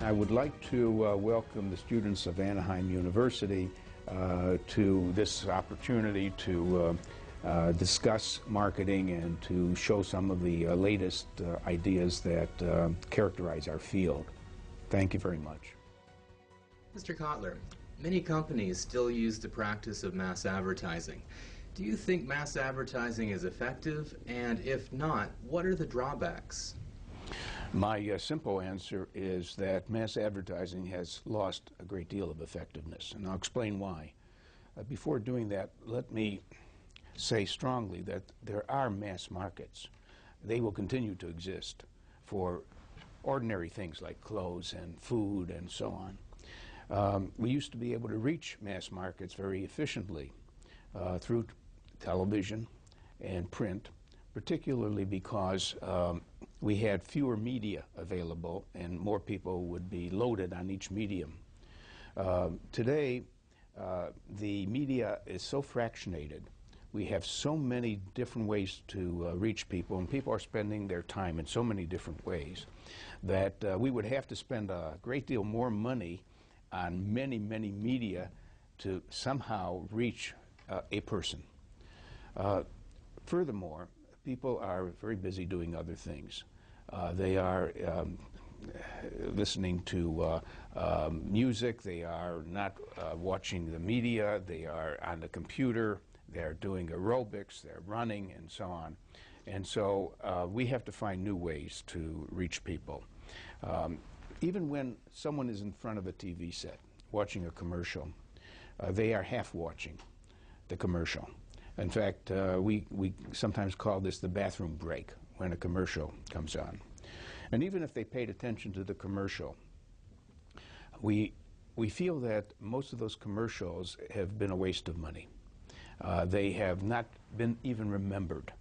I would like to welcome the students of Anaheim University to this opportunity to discuss marketing and to show some of the latest ideas that characterize our field. Thank you very much. Mr. Kotler, many companies still use the practice of mass advertising. Do you think mass advertising is effective? And if not, what are the drawbacks? My simple answer is that mass advertising has lost a great deal of effectiveness, and I'll explain why. Before doing that, let me say strongly that there are mass markets. They will continue to exist for ordinary things like clothes and food and so on. We used to be able to reach mass markets very efficiently through television and print, particularly because we had fewer media available and more people would be loaded on each medium. Today, the media is so fractionated. We have so many different ways to reach people, and people are spending their time in so many different ways that we would have to spend a great deal more money on many, many media to somehow reach a person. Furthermore, people are very busy doing other things. They are listening to music, they are not watching the media, they are on the computer, they're doing aerobics, they're running, and so on. And so we have to find new ways to reach people. Even when someone is in front of a TV set watching a commercial, they are half watching the commercial. In fact, we sometimes call this the bathroom break when a commercial comes on. And even if they paid attention to the commercial, we feel that most of those commercials have been a waste of money. They have not been even remembered.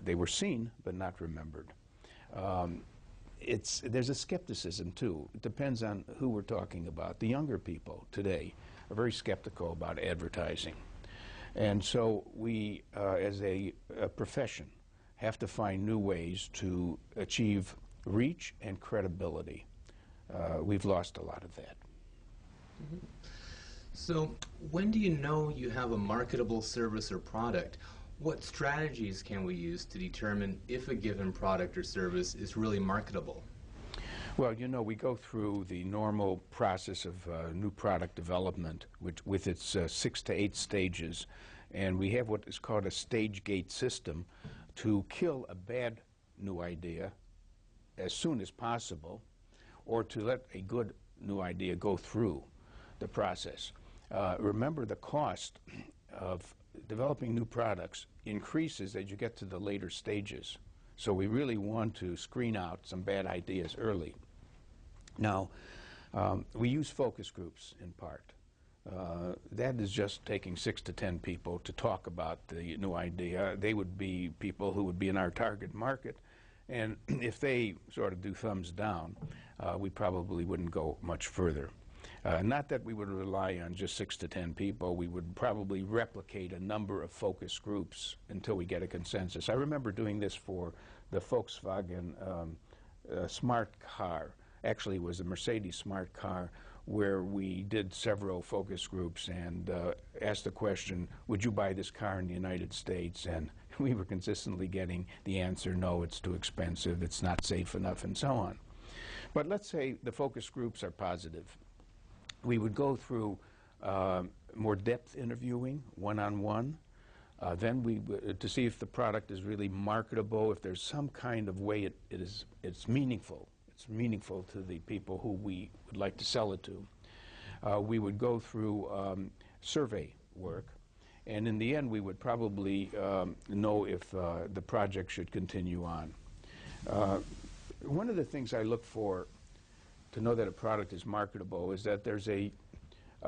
They were seen, but not remembered. There's a skepticism, too. It depends on who we're talking about. The younger people today are very skeptical about advertising. And so we, as a profession, have to find new ways to achieve reach and credibility. We've lost a lot of that. Mm-hmm. So when do you know you have a marketable service or product? What strategies can we use to determine if a given product or service is really marketable? Well, you know, we go through the normal process of new product development, which with its 6 to 8 stages, and we have what is called a stage gate system to kill a bad new idea as soon as possible, or to let a good new idea go through the process. Remember, the cost of developing new products increases as you get to the later stages. So we really want to screen out some bad ideas early. Now, we use focus groups in part. That is just taking 6 to 10 people to talk about the new idea. They would be people who would be in our target market, and if they sort of do thumbs down, we probably wouldn't go much further. Not that we would rely on just 6 to 10 people. We would probably replicate a number of focus groups until we get a consensus. I remember doing this for the Volkswagen smart car. Actually, it was a Mercedes smart car, where we did several focus groups and asked the question, would you buy this car in the United States? And we were consistently getting the answer, no, it's too expensive, it's not safe enough, and so on. But let's say the focus groups are positive. We would go through more depth interviewing, one-on-one. Then we to see if the product is really marketable, if there's some kind of way it's meaningful. It's meaningful to the people who we would like to sell it to. We would go through survey work, and in the end we would probably know if the project should continue on. One of the things I look for to know that a product is marketable is that there's a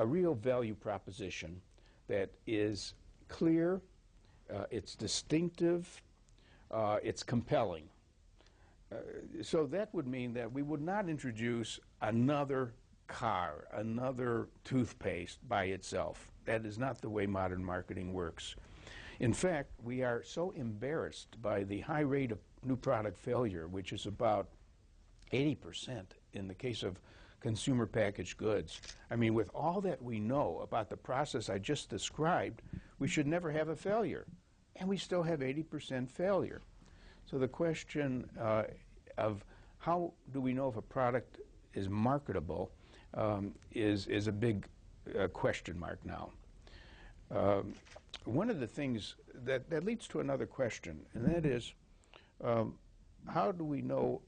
real value proposition that is clear, it's distinctive, it's compelling. So that would mean that we would not introduce another car, another toothpaste by itself. That is not the way modern marketing works. In fact, we are so embarrassed by the high rate of new product failure, which is about 80% in the case of consumer packaged goods. I mean, with all that we know about the process I just described, we should never have a failure. And we still have 80% failure. So the question of how do we know if a product is marketable is a big question mark now. One of the things that leads to another question, and that is, how do we know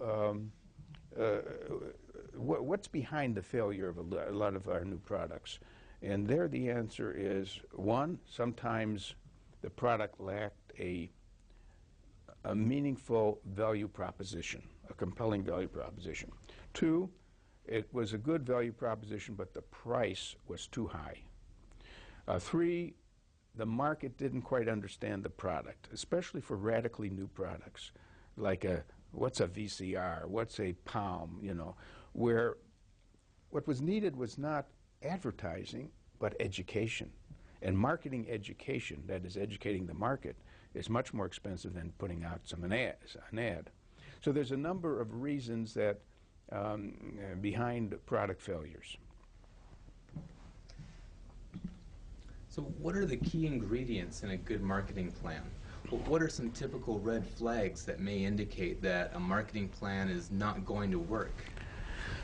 what's behind the failure of a lot of our new products? And there the answer is, one, sometimes the product lacked a meaningful value proposition, a compelling value proposition. Two, it was a good value proposition, but the price was too high. Three, the market didn't quite understand the product, especially for radically new products, like what's a VCR, what's a Palm, you know, where what was needed was not advertising, but education. And marketing education, that is educating the market, is much more expensive than putting out an ad. So there's a number of reasons that behind product failures. So what are the key ingredients in a good marketing plan? What are some typical red flags that may indicate that a marketing plan is not going to work?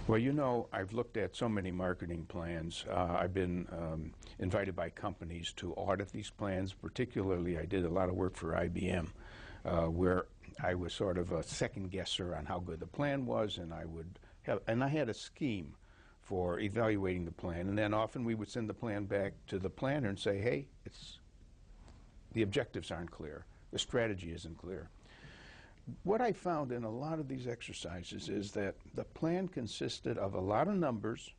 Well, you know, I've looked at so many marketing plans. I've been invited by companies to audit these plans. Particularly, I did a lot of work for IBM, where I was sort of a second guesser on how good the plan was, and I had a scheme for evaluating the plan. And then often we would send the plan back to the planner and say, hey, the objectives aren't clear, the strategy isn't clear. What I found in a lot of these exercises is that the plan consisted of a lot of numbers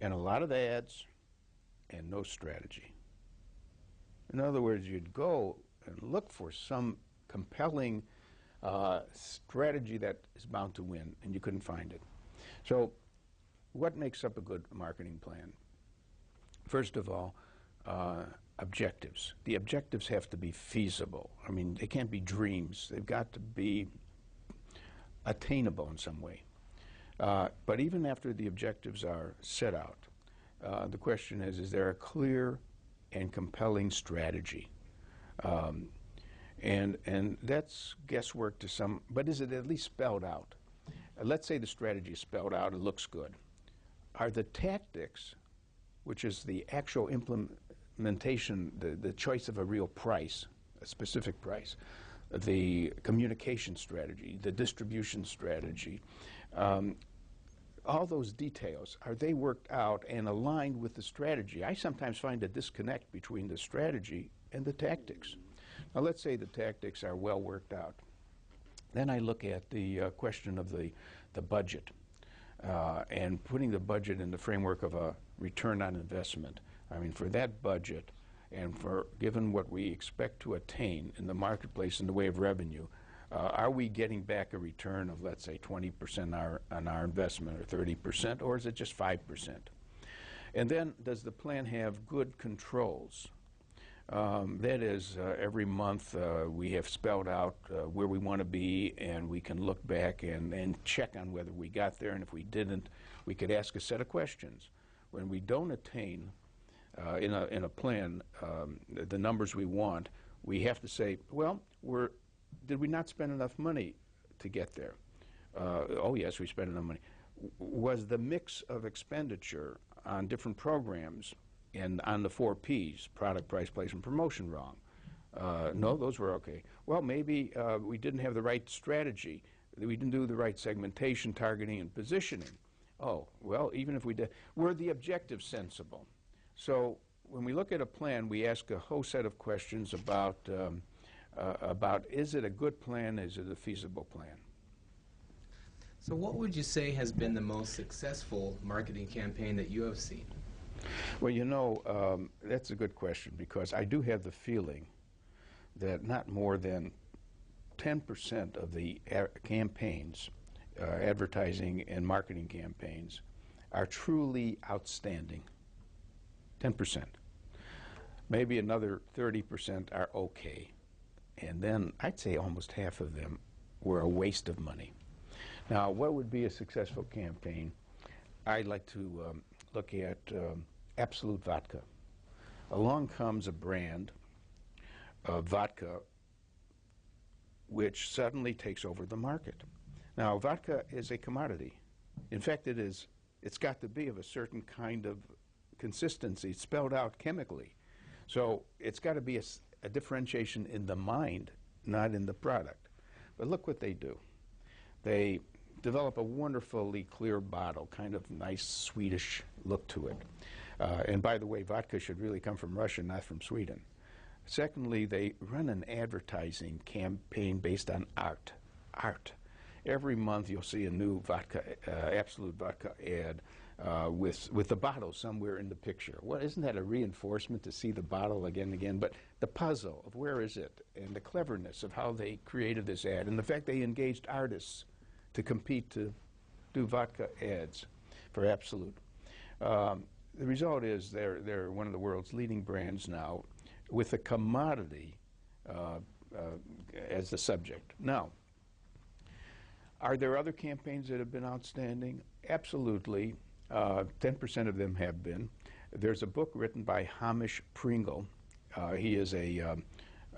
and a lot of ads and no strategy. In other words, you'd go and look for some compelling strategy that is bound to win, and you couldn't find it. So what makes up a good marketing plan? First of all, objectives. The objectives have to be feasible. I mean, they can't be dreams. They've got to be attainable in some way. But even after the objectives are set out, the question is there a clear and compelling strategy? And that's guesswork to some, but is it at least spelled out? Let's say the strategy is spelled out, it looks good. Are the tactics, which is the actual implementation, the choice of a real price, a specific price, the communication strategy, the distribution strategy, all those details, are they worked out and aligned with the strategy? I sometimes find a disconnect between the strategy and the tactics. Now let's say the tactics are well worked out. Then I look at the question of the budget and putting the budget in the framework of a return on investment. I mean, for that budget and for given what we expect to attain in the marketplace in the way of revenue, are we getting back a return of, let's say, 20% on our investment, or 30%, or is it just 5%? And then, does the plan have good controls? That is, every month we have spelled out where we want to be, and we can look back and check on whether we got there, and if we didn't, we could ask a set of questions. When we don't attain in a plan the numbers we want, we have to say, well, did we not spend enough money to get there? Oh yes, we spent enough money. Was the mix of expenditure on different programs and on the 4 Ps, product, price, place, and promotion, wrong? No, those were okay. Well, maybe we didn't have the right strategy. We didn't do the right segmentation, targeting, and positioning. Oh, well, even if we did, were the objectives sensible? So when we look at a plan, we ask a whole set of questions about is it a good plan, is it a feasible plan? So what would you say has been the most successful marketing campaign that you have seen? Well, you know, that's a good question, because I do have the feeling that not more than 10% of the campaigns, advertising and marketing campaigns, are truly outstanding. 10%. Maybe another 30% are okay. And then I'd say almost half of them were a waste of money. Now, what would be a successful campaign? I like to look at Absolute Vodka. Along comes a brand of vodka which suddenly takes over the market. Now, vodka is a commodity. In fact, it's got to be of a certain kind of consistency. It's spelled out chemically. So it's got to be a differentiation in the mind, not in the product. But look what they do. They develop a wonderfully clear bottle, kind of nice Swedish look to it. And by the way, vodka should really come from Russia, not from Sweden. Secondly, they run an advertising campaign based on art. Art. Every month you'll see a new vodka, Absolute Vodka ad with the bottle somewhere in the picture. Well, isn't that a reinforcement to see the bottle again and again? But the puzzle of where is it, and the cleverness of how they created this ad, and the fact they engaged artists to compete to do vodka ads for Absolute. The result is they're one of the world's leading brands now, with a commodity as the subject. Now, are there other campaigns that have been outstanding? Absolutely. 10% of them have been. There's a book written by Hamish Pringle. He is an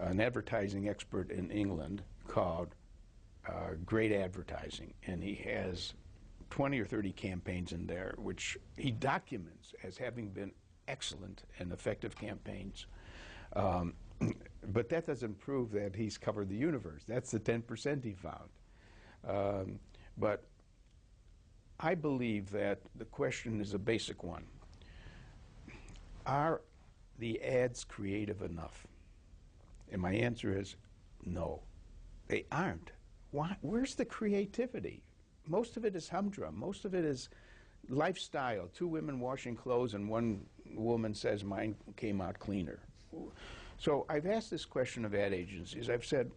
advertising expert in England called Great Advertising, and he has 20 or 30 campaigns in there, which he documents as having been excellent and effective campaigns. But that doesn't prove that he's covered the universe. That's the 10% he found. But I believe that the question is a basic one. Are the ads creative enough? And my answer is no, they aren't. Why? Where's the creativity? Most of it is humdrum. Most of it is lifestyle. Two women washing clothes and one woman says, mine came out cleaner. So I've asked this question of ad agencies. I've said,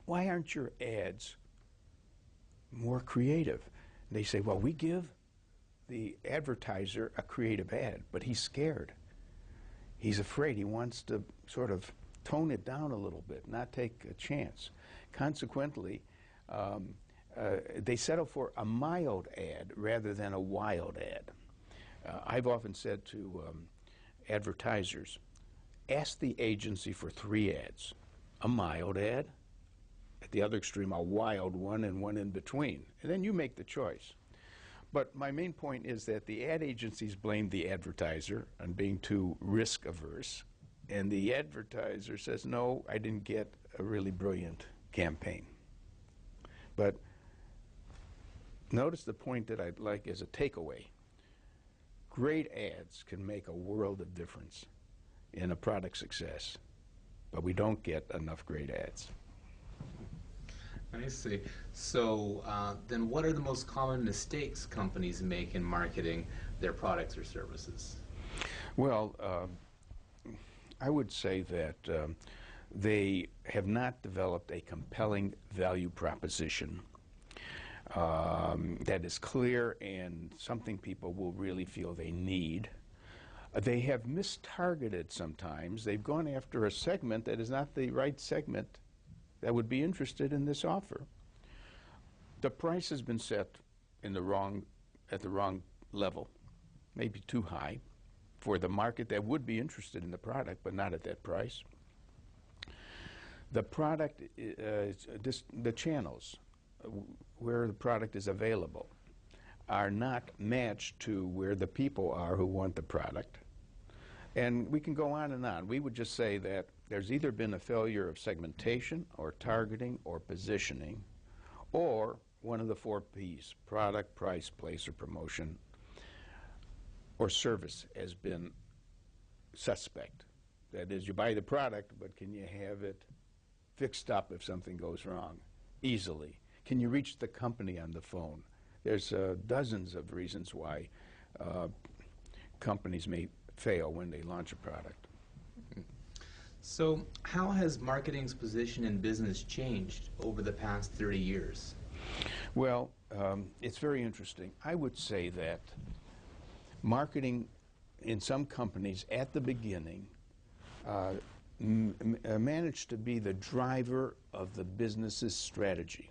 why aren't your ads more creative? And they say, well, we give the advertiser a creative ad, but he's scared. He's afraid. He wants to sort of tone it down a little bit, not take a chance. Consequently, they settle for a mild ad rather than a wild ad. I've often said to advertisers, ask the agency for 3 ads. A mild ad, at the other extreme, a wild one, and one in between. And then you make the choice. But my main point is that the ad agencies blame the advertiser on being too risk averse, and the advertiser says, no, I didn't get a really brilliant campaign. But notice the point that I'd like as a takeaway. Great ads can make a world of difference in a product success, but we don't get enough great ads. I see. So then what are the most common mistakes companies make in marketing their products or services? Well, I would say that they have not developed a compelling value proposition that is clear and something people will really feel they need. They have mistargeted sometimes. They've gone after a segment that is not the right segment that would be interested in this offer. The price has been set at the wrong level, maybe too high, for the market that would be interested in the product, but not at that price. The product, the channels where the product is available are not matched to where the people are who want the product. And we can go on and on. We would just say that there's either been a failure of segmentation or targeting or positioning, or one of the 4 Ps, product, price, place, or promotion, or service has been suspect. That is, you buy the product, but can you have it fixed up if something goes wrong easily? Can you reach the company on the phone? There's dozens of reasons why companies may fail when they launch a product. So how has marketing's position in business changed over the past 30 years? Well, it's very interesting. I would say that marketing in some companies at the beginning managed to be the driver of the business's strategy.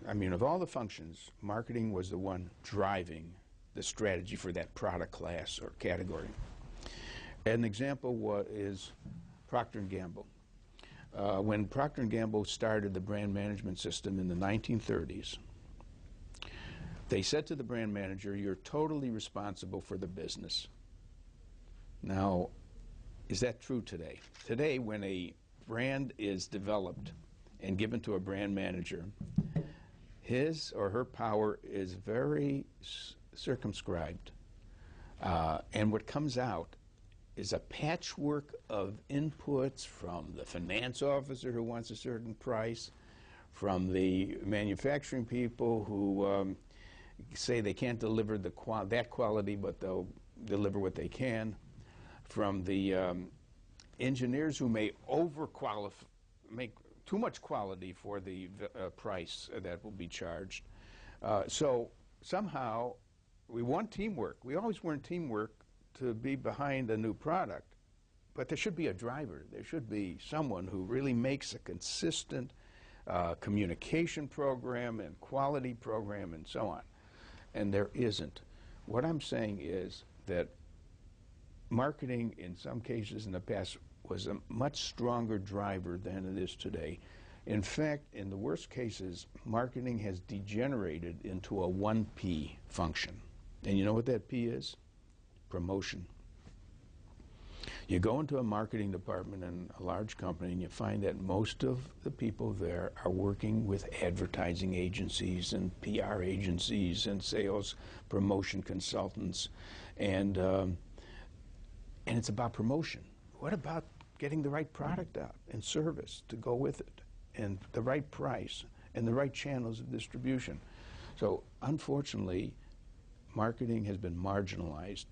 I mean, of all the functions, marketing was the one driving the strategy for that product class or category. An example is Procter & Gamble. When Procter & Gamble started the brand management system in the 1930s, they said to the brand manager, "You're totally responsible for the business." Now, is that true today? Today, when a brand is developed and given to a brand manager, his or her power is very circumscribed. And what comes out is a patchwork of inputs from the finance officer who wants a certain price, from the manufacturing people who say they can't deliver that quality, but they'll deliver what they can, from the engineers who may make too much quality for the price that will be charged. So somehow we want teamwork. We always want teamwork to be behind a new product, but there should be a driver. There should be someone who really makes a consistent communication program and quality program and so on. And there isn't. What I'm saying is that marketing, in some cases in the past, was a much stronger driver than it is today. In fact, in the worst cases, marketing has degenerated into a 1P function. And you know what that P is? Promotion. You go into a marketing department in a large company and you find that most of the people there are working with advertising agencies and PR agencies and sales promotion consultants, and it's about promotion. What about getting the right product out and service to go with it, and the right price and the right channels of distribution? So unfortunately, marketing has been marginalized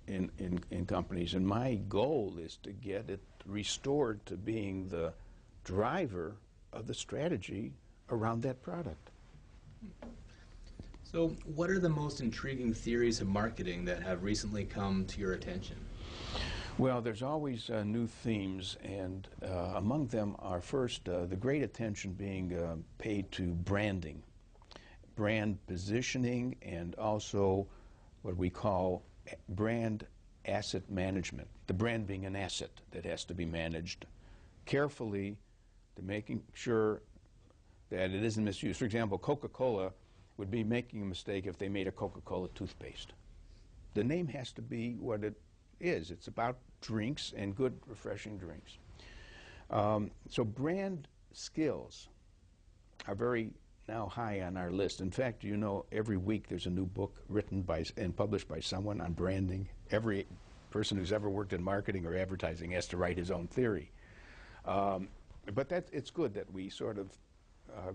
in companies, and my goal is to get it restored to being the driver of the strategy around that product. So what are the most intriguing theories of marketing that have recently come to your attention? Well, there's always new themes, and among them are first the great attention being paid to branding, brand positioning, and also what we call brand asset management. The brand being an asset that has to be managed carefully, to making sure that it isn't misused. For example, Coca-Cola would be making a mistake if they made a Coca-Cola toothpaste. The name has to be what it is. It's about drinks and good, refreshing drinks. So brand skills are very now high on our list. In fact, you know, every week there's a new book written by and published by someone on branding. Every person who's ever worked in marketing or advertising has to write his own theory. But it's good that we sort of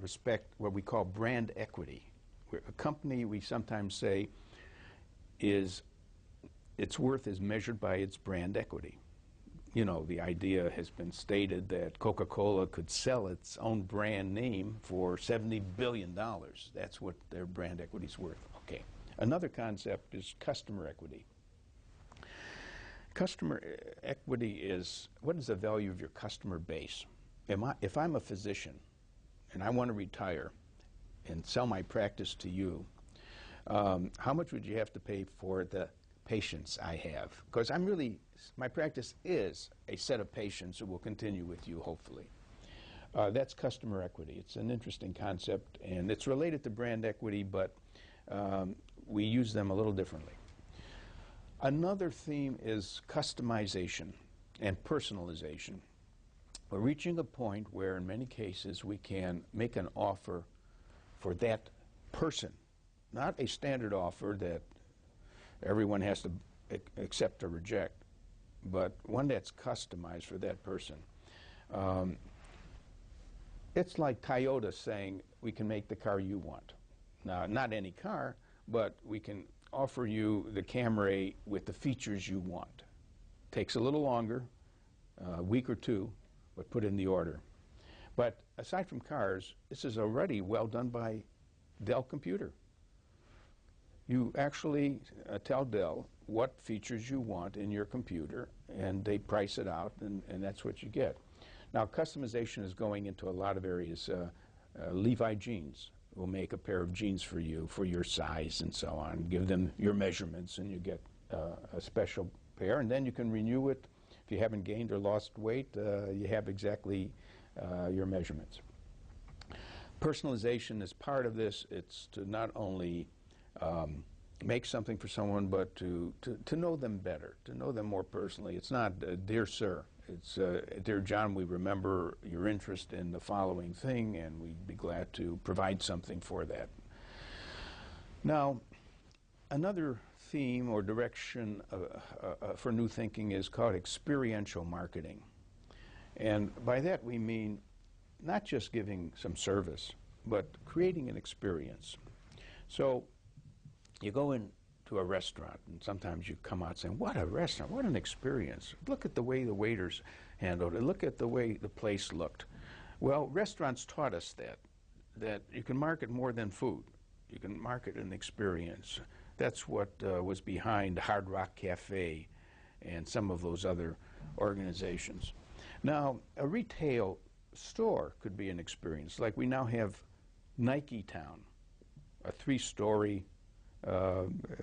respect what we call brand equity. A company, we sometimes say, its worth is measured by its brand equity. You know, the idea has been stated that Coca-Cola could sell its own brand name for $70 billion. That's what their brand equity is worth. Okay. Another concept is customer equity. Customer equity is, what is the value of your customer base? If I'm a physician and I want to retire and sell my practice to you, how much would you have to pay for the patients I have? Because my practice is a set of patients who will continue with you, hopefully. That's customer equity. It's an interesting concept, and it's related to brand equity, but we use them a little differently. Another theme is customization and personalization. We're reaching a point where, in many cases, we can make an offer for that person, not a standard offer that everyone has to accept or reject, but one that's customized for that person. It's like Toyota saying, we can make the car you want. Now, not any car, but we can offer you the Camry with the features you want. Takes a little longer, a week or two, but put in the order. But aside from cars, this is already well done by Dell Computer. You actually tell Dell what features you want in your computer, and they price it out, and that's what you get. Now, customization is going into a lot of areas. Levi jeans will make a pair of jeans for you for your size and so on. Give them your measurements and you get a special pair, and then you can renew it. If you haven't gained or lost weight, you have exactly your measurements. Personalization is part of this. It's to not only make something for someone, but to know them better, to know them more personally. It's not, dear sir, it's, dear John, we remember your interest in the following thing, and we'd be glad to provide something for that. Now, another theme or direction for new thinking is called experiential marketing. And by that we mean not just giving some service, but creating an experience. So you go into a restaurant, and sometimes you come out saying, what a restaurant, what an experience. Look at the way the waiters handled it. Look at the way the place looked. Well, restaurants taught us that you can market more than food. You can market an experience. That's what was behind Hard Rock Cafe and some of those other organizations. Now, a retail store could be an experience. Like we now have Nike Town, a 3-story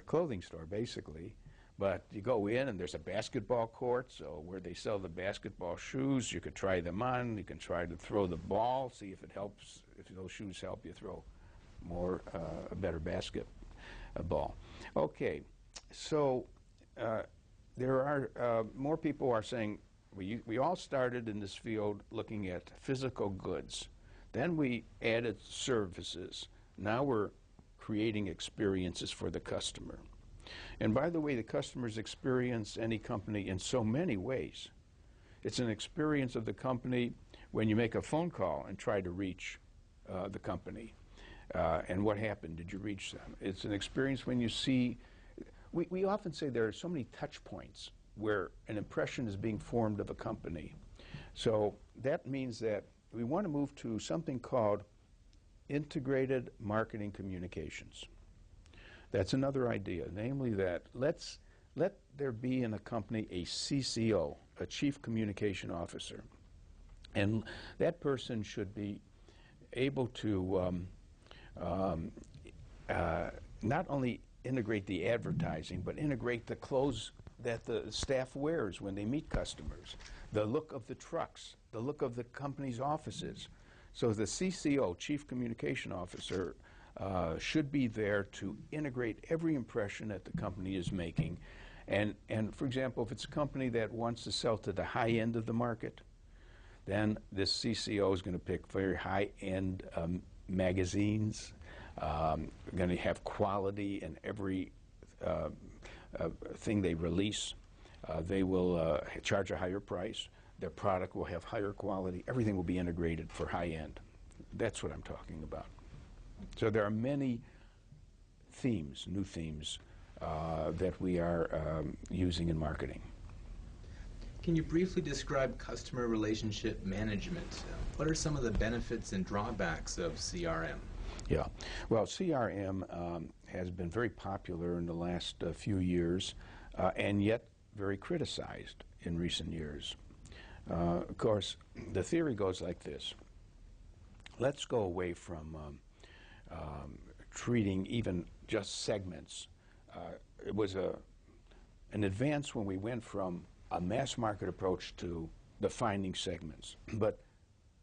clothing store, basically. But you go in and there's a basketball court, so where they sell the basketball shoes, you could try them on. You can try to throw the ball, see if it helps, if those shoes help you throw more, a better basketball. Okay, so there are more people are saying we all started in this field looking at physical goods. Then we added services. Now we're creating experiences for the customer. And by the way, the customers experience any company in so many ways. It's an experience of the company when you make a phone call and try to reach the company. And what happened? Did you reach them? It's an experience when you see, we often say there are so many touch points where an impression is being formed of a company. So that means that we want to move to something called integrated marketing communications. That's another idea, namely that let there be in a company a CCO, a Chief Communication Officer. And that person should be able to not only integrate the advertising, but integrate the clothes that the staff wears when they meet customers, the look of the trucks, the look of the company's offices. So the CCO, Chief Communication Officer, should be there to integrate every impression that the company is making. And for example, if it's a company that wants to sell to the high end of the market, then this CCO is going to pick very high-end magazines, going to have quality in every thing they release. They will charge a higher price. Their product will have higher quality. Everything will be integrated for high-end. That's what I'm talking about. So there are many themes, new themes, that we are using in marketing. Can you briefly describe customer relationship management? What are some of the benefits and drawbacks of CRM? Yeah, well, CRM has been very popular in the last few years, and yet very criticized in recent years. Of course, the theory goes like this. Let's go away from treating even just segments. It was an advance when we went from a mass market approach to defining segments. But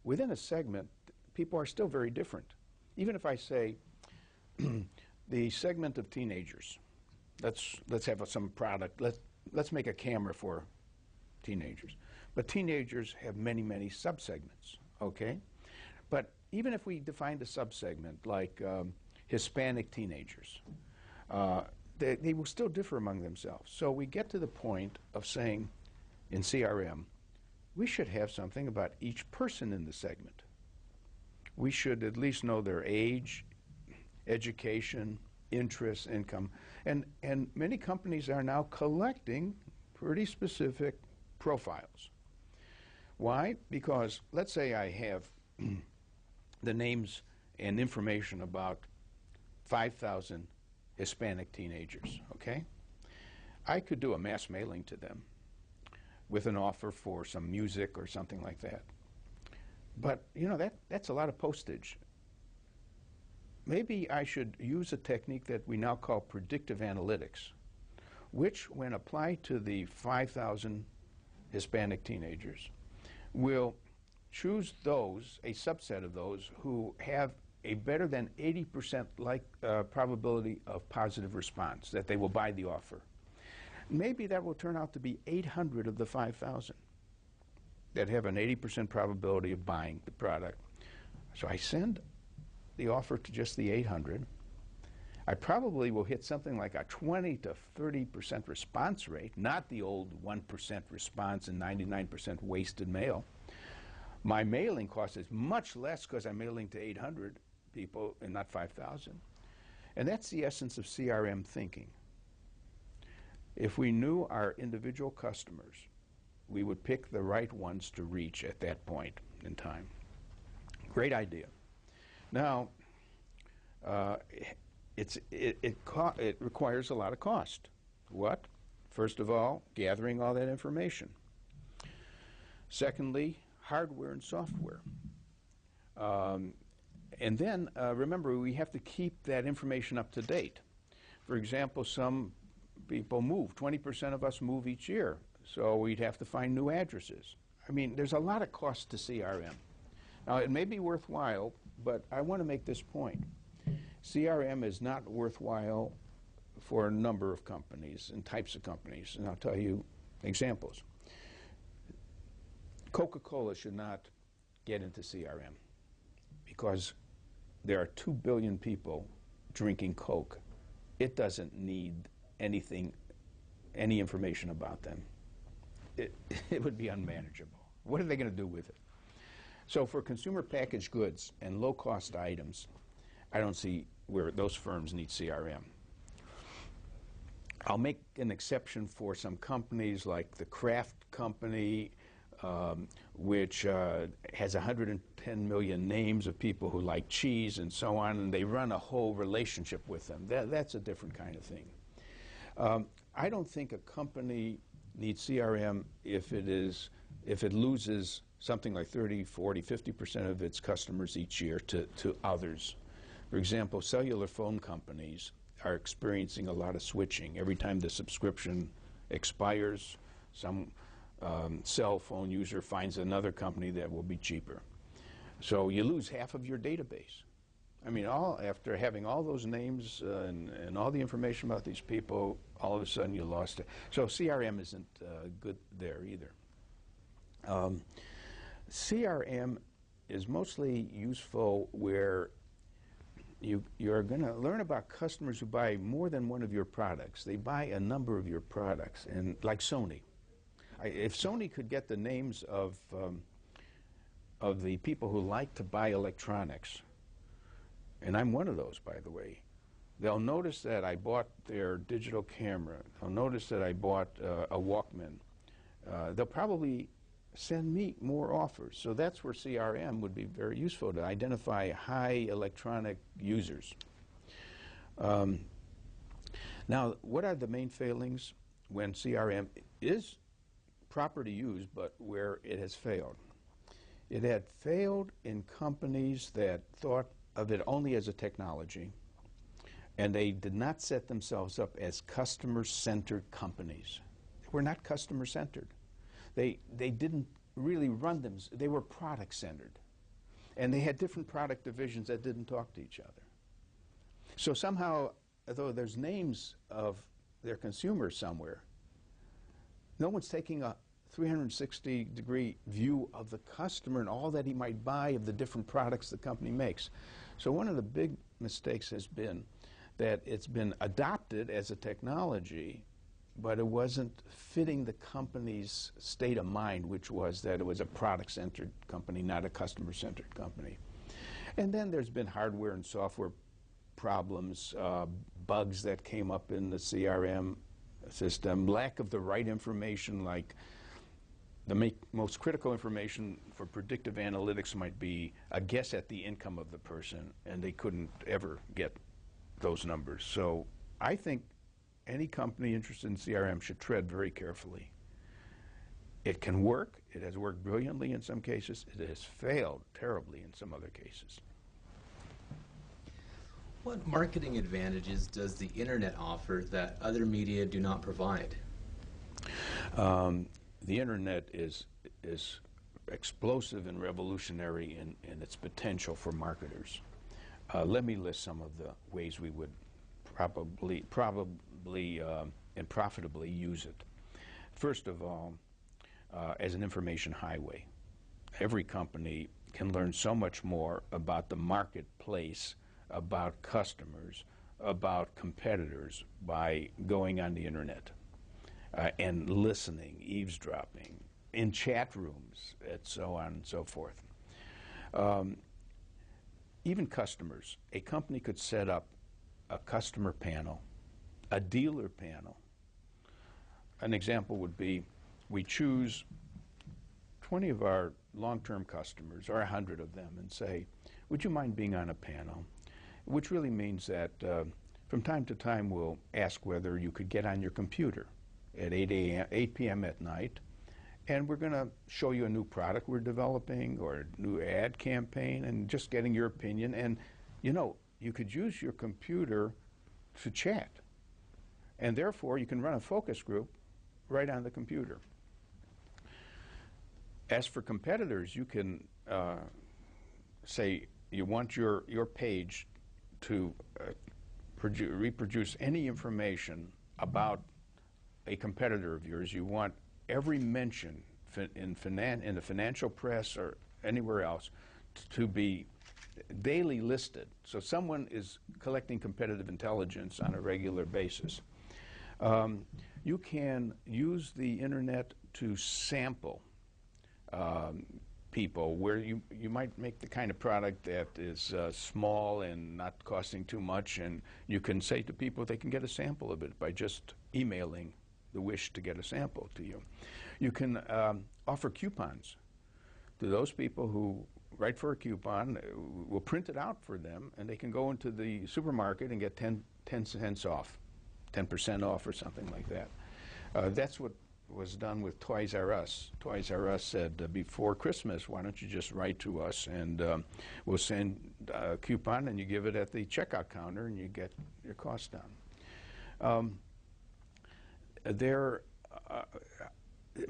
within a segment, people are still very different. Even if I say the segment of teenagers, let's have some product, let's make a camera for teenagers. But teenagers have many, many subsegments, okay? But even if we defined a subsegment like Hispanic teenagers, they will still differ among themselves. So we get to the point of saying in CRM, we should have something about each person in the segment. We should at least know their age, education, interests, income. And many companies are now collecting pretty specific profiles. Why? Because let's say I have the names and information about 5,000 Hispanic teenagers, okay? I could do a mass mailing to them with an offer for some music or something like that. But, you know, that's a lot of postage. maybe I should use a technique that we now call predictive analytics, which, when applied to the 5,000 Hispanic teenagers, will choose those, a subset of those, who have a better than 80% probability of positive response, that they will buy the offer. Maybe that will turn out to be 800 of the 5,000 that have an 80% probability of buying the product. So I send the offer to just the 800. I probably will hit something like a 20 to 30% response rate, not the old 1% response and 99% wasted mail. My mailing cost is much less because I'm mailing to 800 people and not 5,000. And that's the essence of CRM thinking. If we knew our individual customers, we would pick the right ones to reach at that point in time. Great idea. Now, it requires a lot of cost. What? First of all, gathering all that information. Secondly, hardware and software. And then, remember, we have to keep that information up to date. For example, some people move. 20% of us move each year, so we'd have to find new addresses. I mean, there's a lot of cost to CRM. Now, it may be worthwhile, but I want to make this point. CRM is not worthwhile for a number of companies and types of companies, and I'll tell you examples. Coca-Cola should not get into CRM because there are 2 billion people drinking Coke. It doesn't need anything, any information about them. It would be unmanageable. What are they going to do with it? So for consumer packaged goods and low-cost items, I don't see where those firms need CRM. I'll make an exception for some companies like the Kraft Company, which has 110 million names of people who like cheese and so on, and they run a whole relationship with them. That's a different kind of thing. I don't think a company needs CRM if it loses something like 30, 40, 50% of its customers each year to others. For example, cellular phone companies are experiencing a lot of switching. Every time the subscription expires, some cell phone user finds another company that will be cheaper. So you lose half of your database. I mean, after having all those names and all the information about these people, all of a sudden you lost it. So CRM isn't good there either. CRM is mostly useful where you're going to learn about customers who buy more than one of your products. They buy a number of your products, and like Sony. If Sony could get the names of the people who like to buy electronics, and I'm one of those, by the way, they'll notice that I bought their digital camera. They'll notice that I bought a Walkman. They'll probably send me more offers. So that's where CRM would be very useful, to identify high electronic users. Now, what are the main failings when CRM is proper to use, but where it has failed? It had failed in companies that thought of it only as a technology, and they did not set themselves up as customer-centered companies. They were not customer-centered. They didn't really run them. They were product-centered. And they had different product divisions that didn't talk to each other. So somehow, though there's names of their consumers somewhere, no one's taking a 360-degree view of the customer and all that he might buy of the different products the company makes. So one of the big mistakes has been that it's been adopted as a technology, but it wasn't fitting the company's state of mind, which was that it was a product-centered company, not a customer-centered company. And then there's been hardware and software problems, bugs that came up in the CRM system, lack of the right information, like the most critical information for predictive analytics might be a guess at the income of the person, and they couldn't ever get those numbers. So I think any company interested in CRM should tread very carefully. It can work. It has worked brilliantly in some cases. It has failed terribly in some other cases. What marketing advantages does the internet offer that other media do not provide? The internet is explosive and revolutionary in its potential for marketers. Let me list some of the ways we would probably and profitably use it. First of all, as an information highway. Every company can learn so much more about the marketplace, about customers, about competitors by going on the internet and listening, eavesdropping, in chat rooms, and so on and so forth. Even customers. A company could set up a customer panel, a dealer panel. An example would be we choose 20 of our long-term customers, or 100 of them, and say, would you mind being on a panel? Which really means that from time to time we'll ask whether you could get on your computer at 8 p.m. at night, and we're going to show you a new product we're developing or a new ad campaign and just getting your opinion. And, you know, you could use your computer to chat. And therefore, you can run a focus group right on the computer. As for competitors, you can say you want your page to reproduce any information about a competitor of yours. You want every mention in the financial press or anywhere else to be daily listed. So someone is collecting competitive intelligence on a regular basis. You can use the internet to sample people where you might make the kind of product that is small and not costing too much, and you can say to people they can get a sample of it by just emailing the wish to get a sample to you. You can offer coupons to those people who write for a coupon. We'll print it out for them, and they can go into the supermarket and get 10 cents off, 10% off or something like that. That's what was done with Toys R Us. Toys R Us said, before Christmas, why don't you just write to us and we'll send a coupon and you give it at the checkout counter and you get your cost down.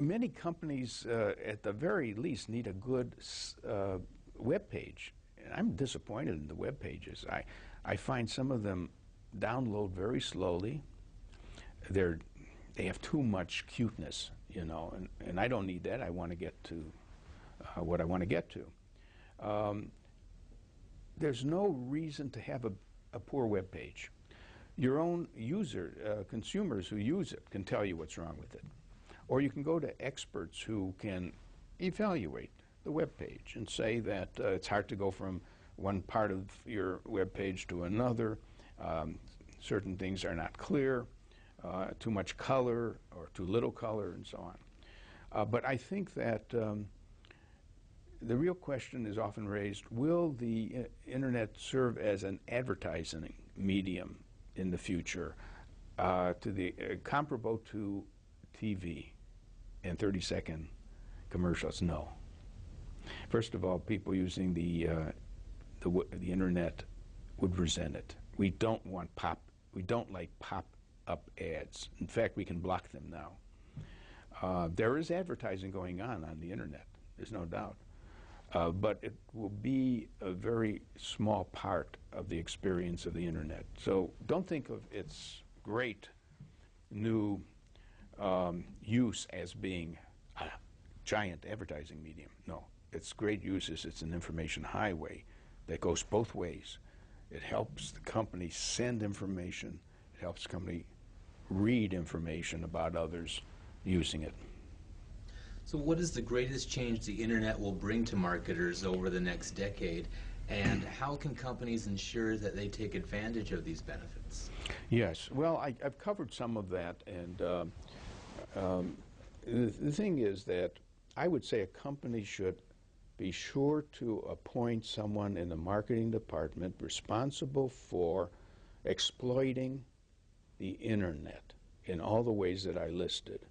Many companies, at the very least, need a good web page. And I'm disappointed in the web pages. I find some of them download very slowly. They have too much cuteness, you know, and I don't need that. I want to get to what I want to get to. There's no reason to have a poor web page. Your own consumers who use it can tell you what's wrong with it. Or you can go to experts who can evaluate the web page and say that it's hard to go from one part of your web page to another. Certain things are not clear. Too much color or too little color, and so on. But I think that the real question is often raised, will the internet serve as an advertising medium in the future, comparable to TV and 30-second commercials? No. First of all, people using the internet would resent it. We don't like pop-up ads. In fact, we can block them now. There is advertising going on the internet, there's no doubt. But it will be a very small part of the experience of the internet. So don't think of its great new use as being a giant advertising medium. No, its great use is it's an information highway that goes both ways. It helps the company send information. It helps the company read information about others using it. So what is the greatest change the internet will bring to marketers over the next decade, and how can companies ensure that they take advantage of these benefits? Yes, well, I've covered some of that, and the thing is that I would say a company should be sure to appoint someone in the marketing department responsible for exploiting the internet in all the ways that I listed.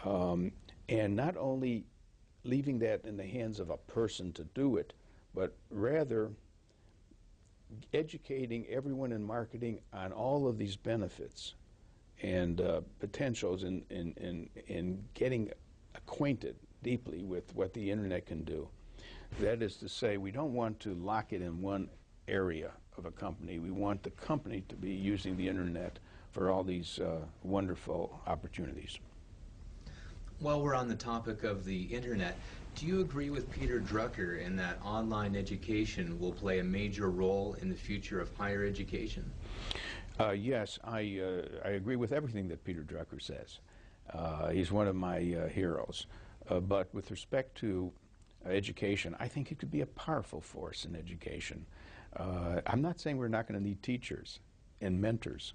And not only leaving that in the hands of a person to do it, but rather educating everyone in marketing on all of these benefits and potentials in getting acquainted deeply with what the internet can do. That is to say, we don't want to lock it in one area of a company. We want the company to be using the internet for all these wonderful opportunities. While we're on the topic of the internet, do you agree with Peter Drucker in that online education will play a major role in the future of higher education? Yes, I agree with everything that Peter Drucker says. He's one of my heroes. But with respect to education, I think it could be a powerful force in education. I'm not saying we're not going to need teachers and mentors,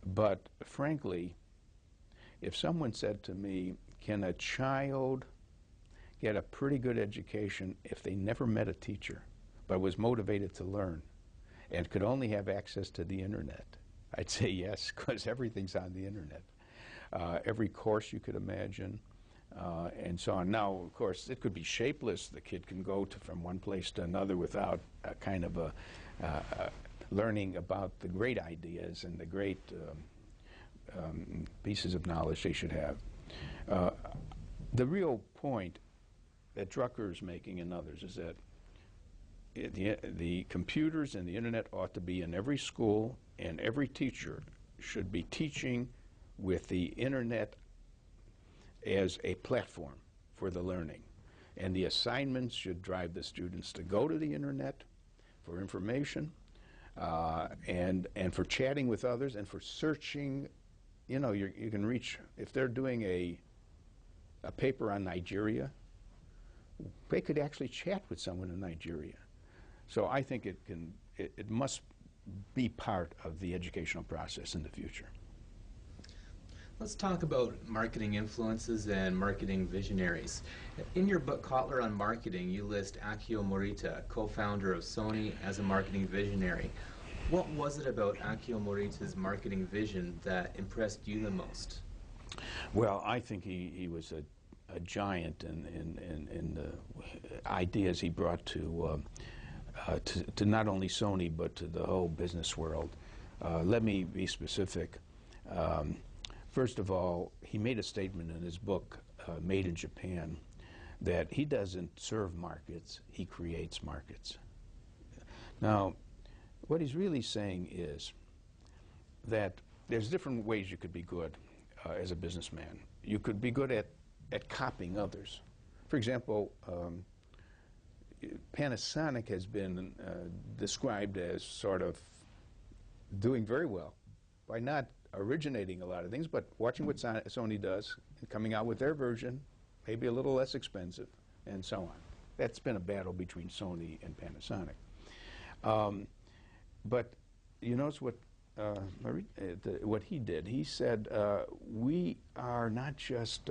but frankly, if someone said to me, can a child get a pretty good education if they never met a teacher but was motivated to learn and could only have access to the internet? I'd say yes, because everything's on the internet. Every course you could imagine, and so on. Now, of course, it could be shapeless. The kid can go from one place to another without a kind of learning about the great ideas and the great pieces of knowledge they should have. The real point that Drucker is making and others is that the computers and the internet ought to be in every school, and every teacher should be teaching with the internet as a platform for the learning. And the assignments should drive the students to go to the internet for information and for chatting with others and for searching. You know, you can reach, if they're doing a paper on Nigeria, they could actually chat with someone in Nigeria. So I think it must be part of the educational process in the future. Let's talk about marketing influences and marketing visionaries. In your book, Kotler on Marketing, you list Akio Morita, co-founder of Sony, as a marketing visionary. What was it about Akio Morita's marketing vision that impressed you the most? Well, I think he was a giant in the ideas he brought to not only Sony but to the whole business world. Let me be specific. First of all, he made a statement in his book, Made in Japan, that he doesn't serve markets, he creates markets. Now, what he's really saying is that there's different ways you could be good as a businessman. You could be good at copying others. For example, Panasonic has been described as sort of doing very well by not originating a lot of things, but watching what Sony does and coming out with their version, maybe a little less expensive, and so on. That's been a battle between Sony and Panasonic. But you notice what he did. He said, we are not just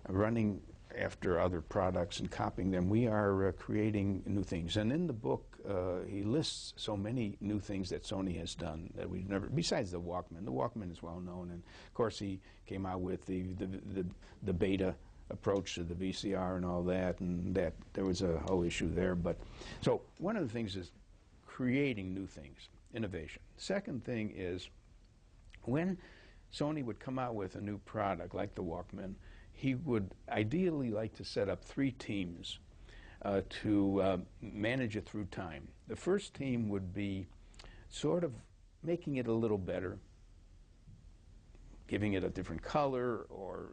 running after other products and copying them. We are creating new things. And in the book, he lists so many new things that Sony has done that we've never, besides the Walkman. The Walkman is well known, and of course he came out with the beta approach to the VCR and all that, and that there was a whole issue there. But so one of the things is creating new things, innovation. Second thing is when Sony would come out with a new product like the Walkman, he would ideally like to set up 3 teams to manage it through time. The first team would be sort of making it a little better, giving it a different color or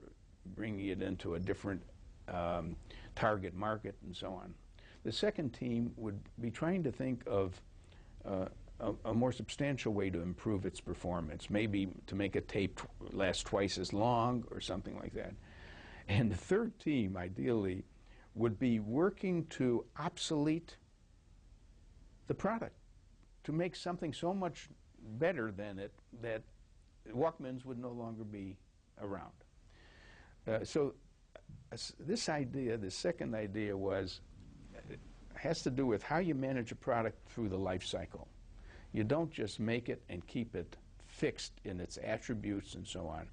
bringing it into a different target market and so on. The second team would be trying to think of a more substantial way to improve its performance, maybe to make a tape last twice as long or something like that. And the third team, ideally, would be working to obsolete the product, to make something so much better than it that Walkmans would no longer be around. So this idea, the second idea has to do with how you manage a product through the life cycle. You don't just make it and keep it fixed in its attributes and so on.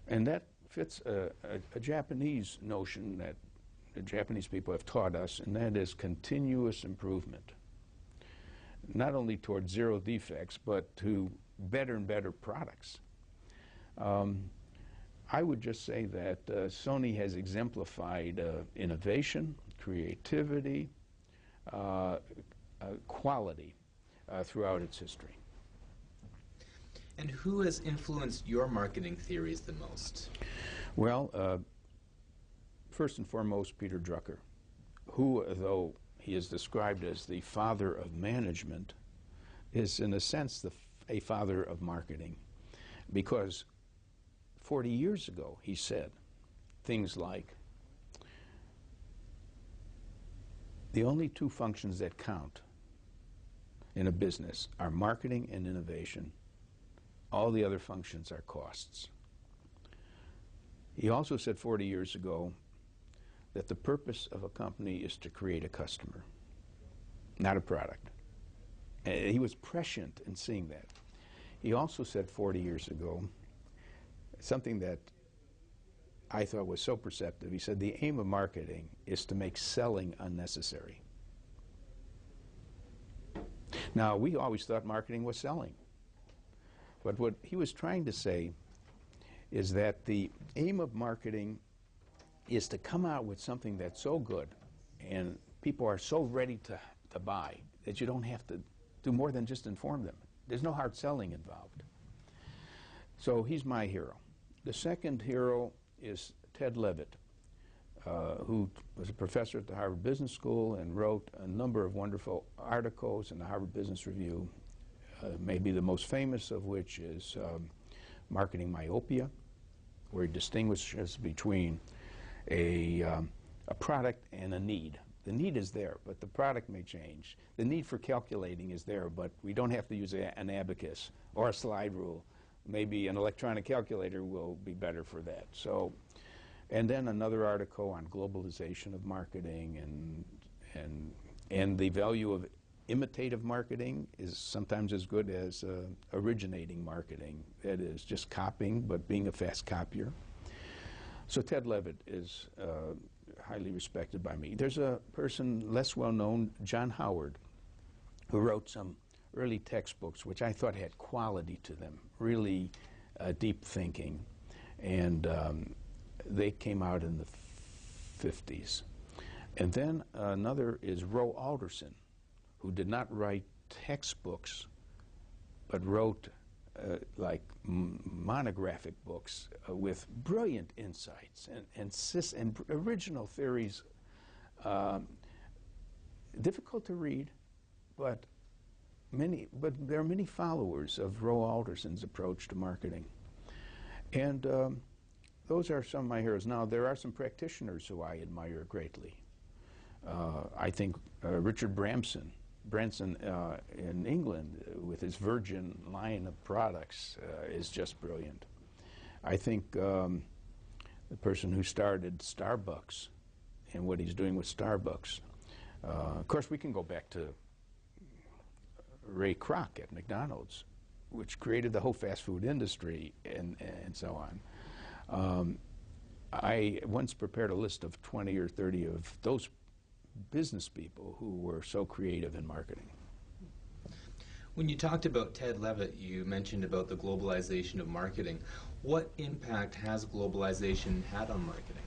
And that fits a Japanese notion that the Japanese people have taught us, and that is continuous improvement. not only toward zero defects, but to better and better products. I would just say that Sony has exemplified innovation, creativity, quality throughout its history. And who has influenced your marketing theories the most? Well, first and foremost, Peter Drucker, who, though he is described as the father of management, is in a sense a father of marketing, because 40 years ago he said things like, the only two functions that count in a business are marketing and innovation. All the other functions are costs. He also said 40 years ago that the purpose of a company is to create a customer, not a product. He was prescient in seeing that. He also said 40 years ago something that I thought was so perceptive. He said the aim of marketing is to make selling unnecessary. Now, we always thought marketing was selling. But what he was trying to say is that the aim of marketing is to come out with something that's so good and people are so ready to buy that you don't have to do more than just inform them. There's no hard selling involved. So he's my hero. The second hero is Ted Levitt, who was a professor at the Harvard Business School and wrote a number of wonderful articles in the Harvard Business Review, maybe the most famous of which is Marketing Myopia, where he distinguishes between a product and a need. The need is there, but the product may change. The need for calculating is there, but we don't have to use an abacus or a slide rule. Maybe an electronic calculator will be better for that. So, and then another article on globalization of marketing and the value of imitative marketing is sometimes as good as originating marketing. That is just copying, but being a fast copier. So Ted Levitt is highly respected by me. There's a person less well known, John Howard, who wrote some early textbooks which I thought had quality to them, really deep thinking, and they came out in the 50s. And then another is Roe Alderson, who did not write textbooks, but wrote like monographic books with brilliant insights and original theories, difficult to read, but there are many followers of Roe Alderson's approach to marketing. And those are some of my heroes. Now, there are some practitioners who I admire greatly. I think Richard Branson in England with his Virgin line of products is just brilliant. I think the person who started Starbucks and what he's doing with Starbucks. Of course, we can go back to Ray Kroc at McDonald's, which created the whole fast food industry and so on. I once prepared a list of 20 or 30 of those business people who were so creative in marketing. When you talked about Ted Levitt, you mentioned about the globalization of marketing. What impact has globalization had on marketing?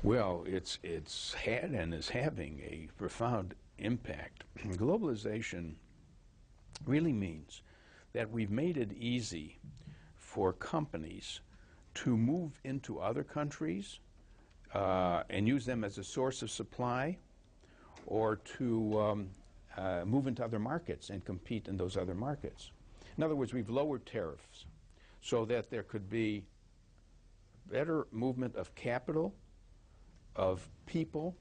Well, it's had and is having a profound impact. Globalization really means that we've made it easy for companies to move into other countries and use them as a source of supply, or to move into other markets and compete in those other markets. In other words, we've lowered tariffs so that there could be better movement of capital, of people,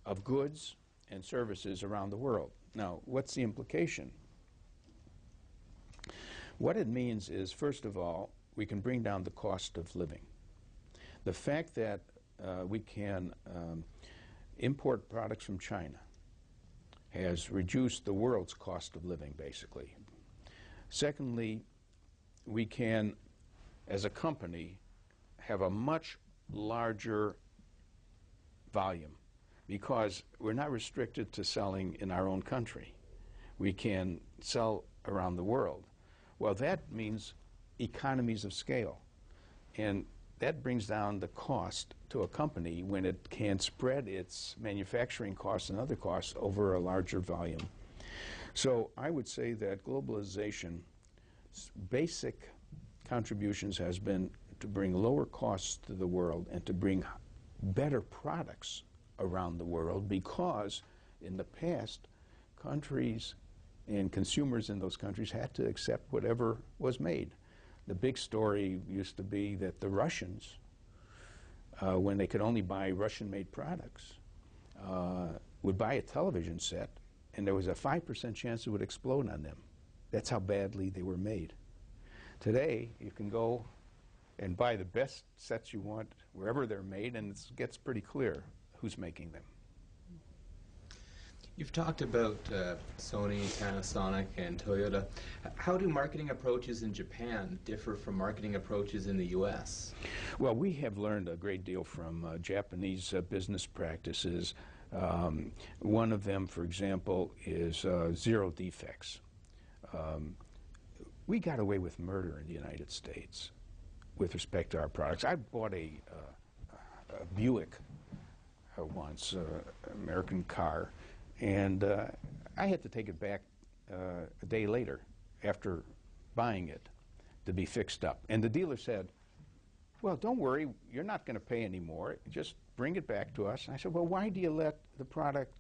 of goods and services around the world. Now, what's the implication? What it means is, first of all, we can bring down the cost of living. The fact that we can import products from China has reduced the world's cost of living, basically. Secondly, we can, as a company, have a much larger volume because we're not restricted to selling in our own country. we can sell around the world. Well, that means economies of scale. And that brings down the cost to a company when it can spread its manufacturing costs and other costs over a larger volume. So I would say that globalization's basic contributions has been to bring lower costs to the world and to bring better products around the world, because in the past, countries and consumers in those countries had to accept whatever was made. The big story used to be that the Russians, when they could only buy Russian-made products, would buy a television set, and there was a 5% chance it would explode on them. That's how badly they were made. Today, you can go and buy the best sets you want wherever they're made, and it gets pretty clear who's making them. You've talked about Sony, Panasonic, and Toyota. How do marketing approaches in Japan differ from marketing approaches in the U.S.? Well, we have learned a great deal from Japanese business practices. One of them, for example, is zero defects. We got away with murder in the United States with respect to our products. I bought a Buick once, American car, and I had to take it back a day later after buying it to be fixed up. And the dealer said, well, don't worry, you're not going to pay any more. Just bring it back to us. And I said, well, why do you let the product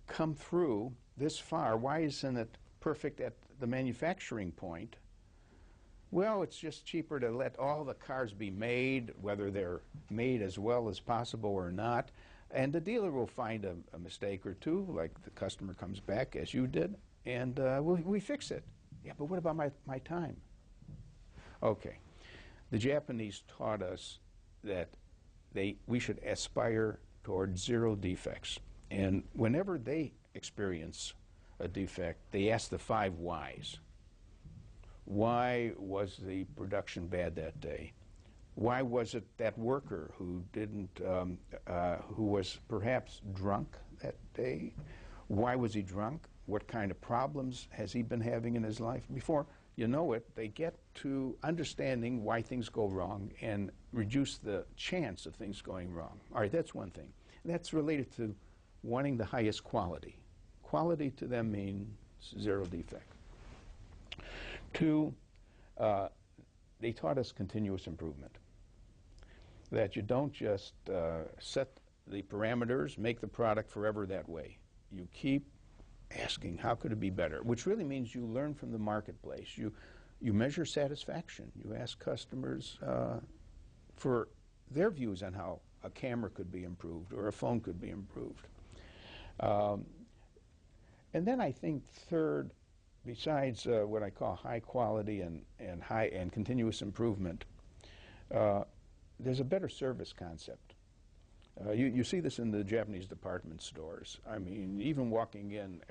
come through this far? Why isn't it perfect at the manufacturing point? Well, it's just cheaper to let all the cars be made, whether they're made as well as possible or not. And the dealer will find a mistake or two, like the customer comes back, as you did, and we fix it. Yeah, but what about my time? Okay. The Japanese taught us that we should aspire toward zero defects. And whenever they experience a defect, they ask the 5 whys. Why was the production bad that day? Why was it that worker who who was perhaps drunk that day? Why was he drunk? What kind of problems has he been having in his life? Before you know it, they get to understanding why things go wrong and reduce the chance of things going wrong. All right, that's one thing. That's related to wanting the highest quality. Quality to them means zero defect. 2, they taught us continuous improvement. That you don't just set the parameters, make the product forever that way. You keep asking, how could it be better? Which really means you learn from the marketplace. You measure satisfaction. You ask customers for their views on how a camera could be improved or a phone could be improved. And then I think third, besides what I call high quality and continuous improvement, there's a better service concept. You see this in the Japanese department stores. I mean, even walking in,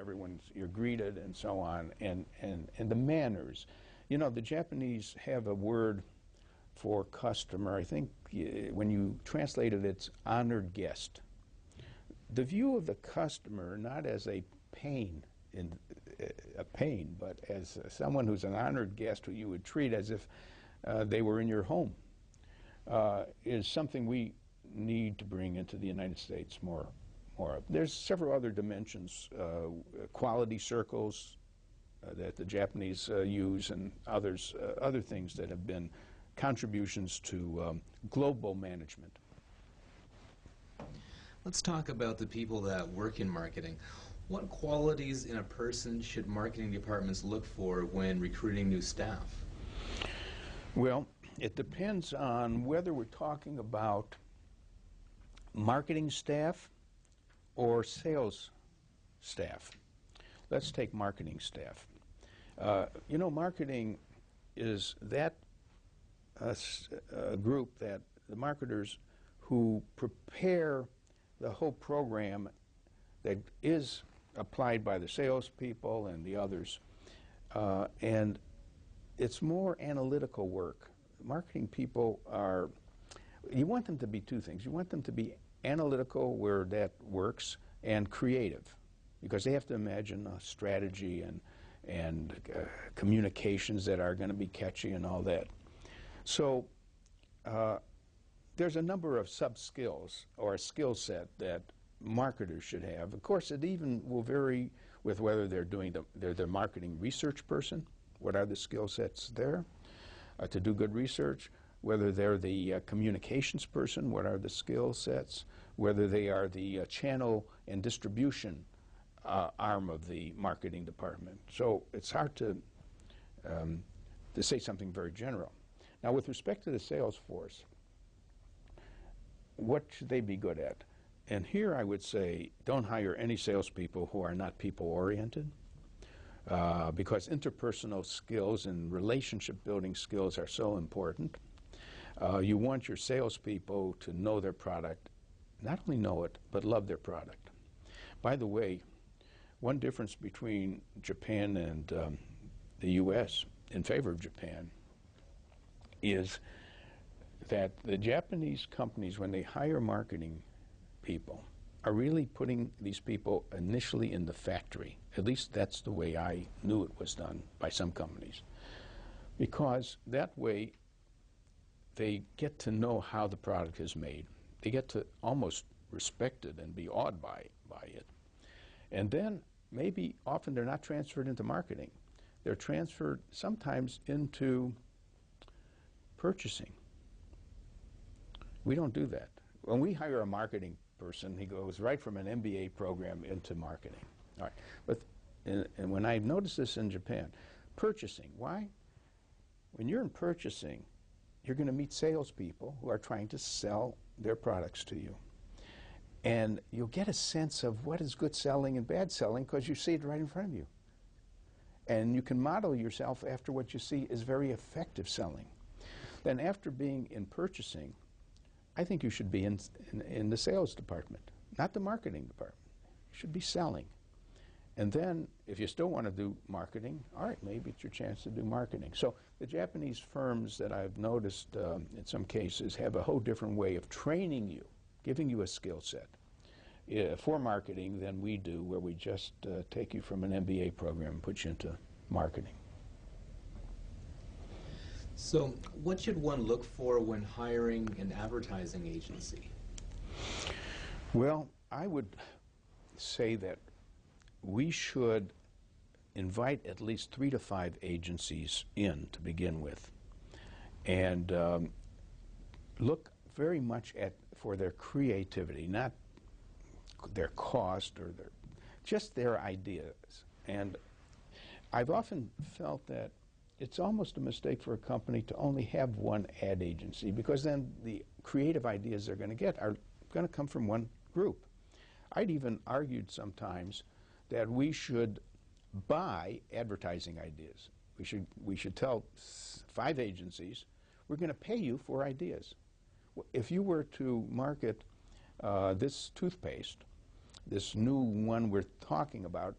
you're greeted and so on, and the manners. You know, the Japanese have a word for customer. I think when you translate it, it's honored guest. The view of the customer, not as a pain, but as someone who's an honored guest who you would treat as if they were in your home, is something we need to bring into the United States more of. There's several other dimensions, quality circles that the Japanese use, and other things that have been contributions to global management. Let's talk about the people that work in marketing. What qualities in a person should marketing departments look for when recruiting new staff? Well, it depends on whether we're talking about marketing staff or sales staff. Let's take marketing staff. You know, marketing is that group, that the marketers who prepare the whole program that is applied by the salespeople and the others, and it's more analytical work. Marketing people you want them to be 2 things. You want them to be analytical where that works and creative. because they have to imagine a strategy and communications that are going to be catchy and all that. So there's a number of sub-skills or a skill set that marketers should have. Of course, it even will vary with whether they're the marketing research person. What are the skill sets there to do good research? Whether they're the communications person, what are the skill sets? Whether they are the channel and distribution arm of the marketing department. So it's hard to say something very general. Now, with respect to the sales force, what should they be good at? And here I would say don't hire any salespeople who are not people-oriented, because interpersonal skills and relationship-building skills are so important. You want your salespeople to know their product, not only know it, but love their product. By the way, one difference between Japan and the U.S. in favor of Japan is that the Japanese companies, when they hire marketing people, are really putting these people initially in the factory. At least that's the way I knew it was done by some companies. Because that way they get to know how the product is made. They get to almost respect it and be awed by it. And then maybe often they're not transferred into marketing. They're transferred sometimes into purchasing. We don't do that. When we hire a marketing person, he goes right from an MBA program into marketing. All right. But and when I noticed this in Japan, purchasing. Why? When you're in purchasing, you're going to meet salespeople who are trying to sell their products to you. And you'll get a sense of what is good selling and bad selling because you see it right in front of you. And you can model yourself after what you see is very effective selling. Then after being in purchasing, I think you should be in the sales department, not the marketing department. You should be selling. And then if you still want to do marketing, all right, maybe it's your chance to do marketing. So the Japanese firms that I've noticed in some cases have a whole different way of training you, giving you a skill set for marketing than we do, where we just take you from an MBA program and put you into marketing. So what should one look for when hiring an advertising agency? Well, I would say that we should invite at least 3 to 5 agencies in to begin with, and look very much for their creativity, not their cost or just their ideas. And I've often felt that it's almost a mistake for a company to only have one ad agency, because then the creative ideas they're going to get are going to come from one group. I'd even argued sometimes that we should buy advertising ideas. We should tell 5 agencies, we're going to pay you for ideas. If you were to market this toothpaste, this new one we're talking about,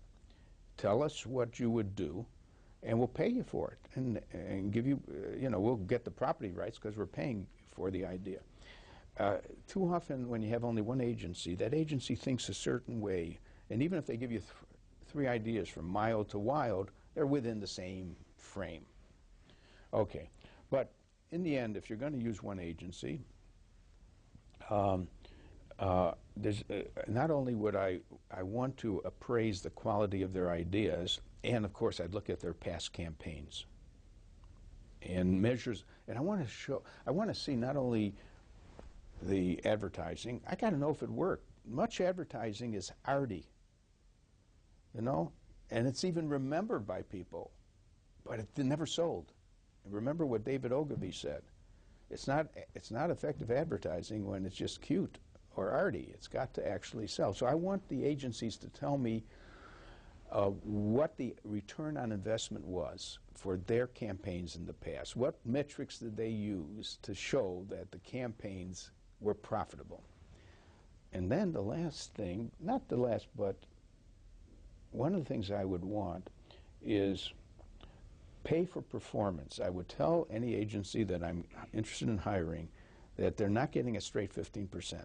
tell us what you would do, and we'll pay you for it, and give you, we'll get the property rights because we're paying for the idea. Too often when you have only one agency, that agency thinks a certain way, and even if they give you 3 ideas from mild to wild, they're within the same frame. Okay, but in the end, if you're going to use one agency, there's not only would I want to appraise the quality of their ideas, and of course I'd look at their past campaigns and measures, and I want to see not only the advertising, I got to know if it worked. Much advertising is arty, and it's even remembered by people, but it never sold. And remember what David Ogilvy said. It's not effective advertising when it's just cute or arty. It's got to actually sell. So I want the agencies to tell me what the return on investment was for their campaigns in the past. What metrics did they use to show that the campaigns were profitable? And then the last thing, not the last, but one of the things I would want is pay for performance. I would tell any agency that I'm interested in hiring that they're not getting a straight 15%.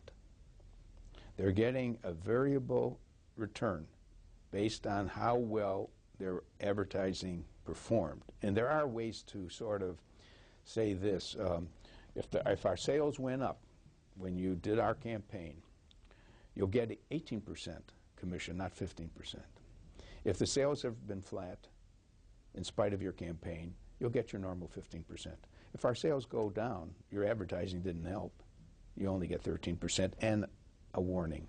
They're getting a variable return based on how well their advertising performed. And there are ways to sort of say this. If our sales went up when you did our campaign, you'll get 18% commission, not 15%. If the sales have been flat, in spite of your campaign, you'll get your normal 15%. If our sales go down, your advertising didn't help, you only get 13% and a warning.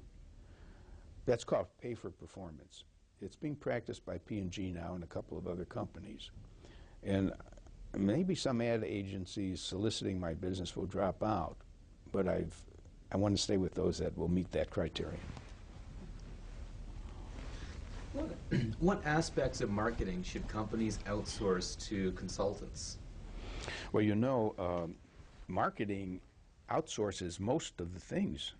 That's called pay for performance. It's being practiced by P&G now and a couple of other companies. And maybe some ad agencies soliciting my business will drop out, but I want to stay with those that will meet that criteria. What aspects of marketing should companies outsource to consultants? Well, you know, marketing outsources most of the things.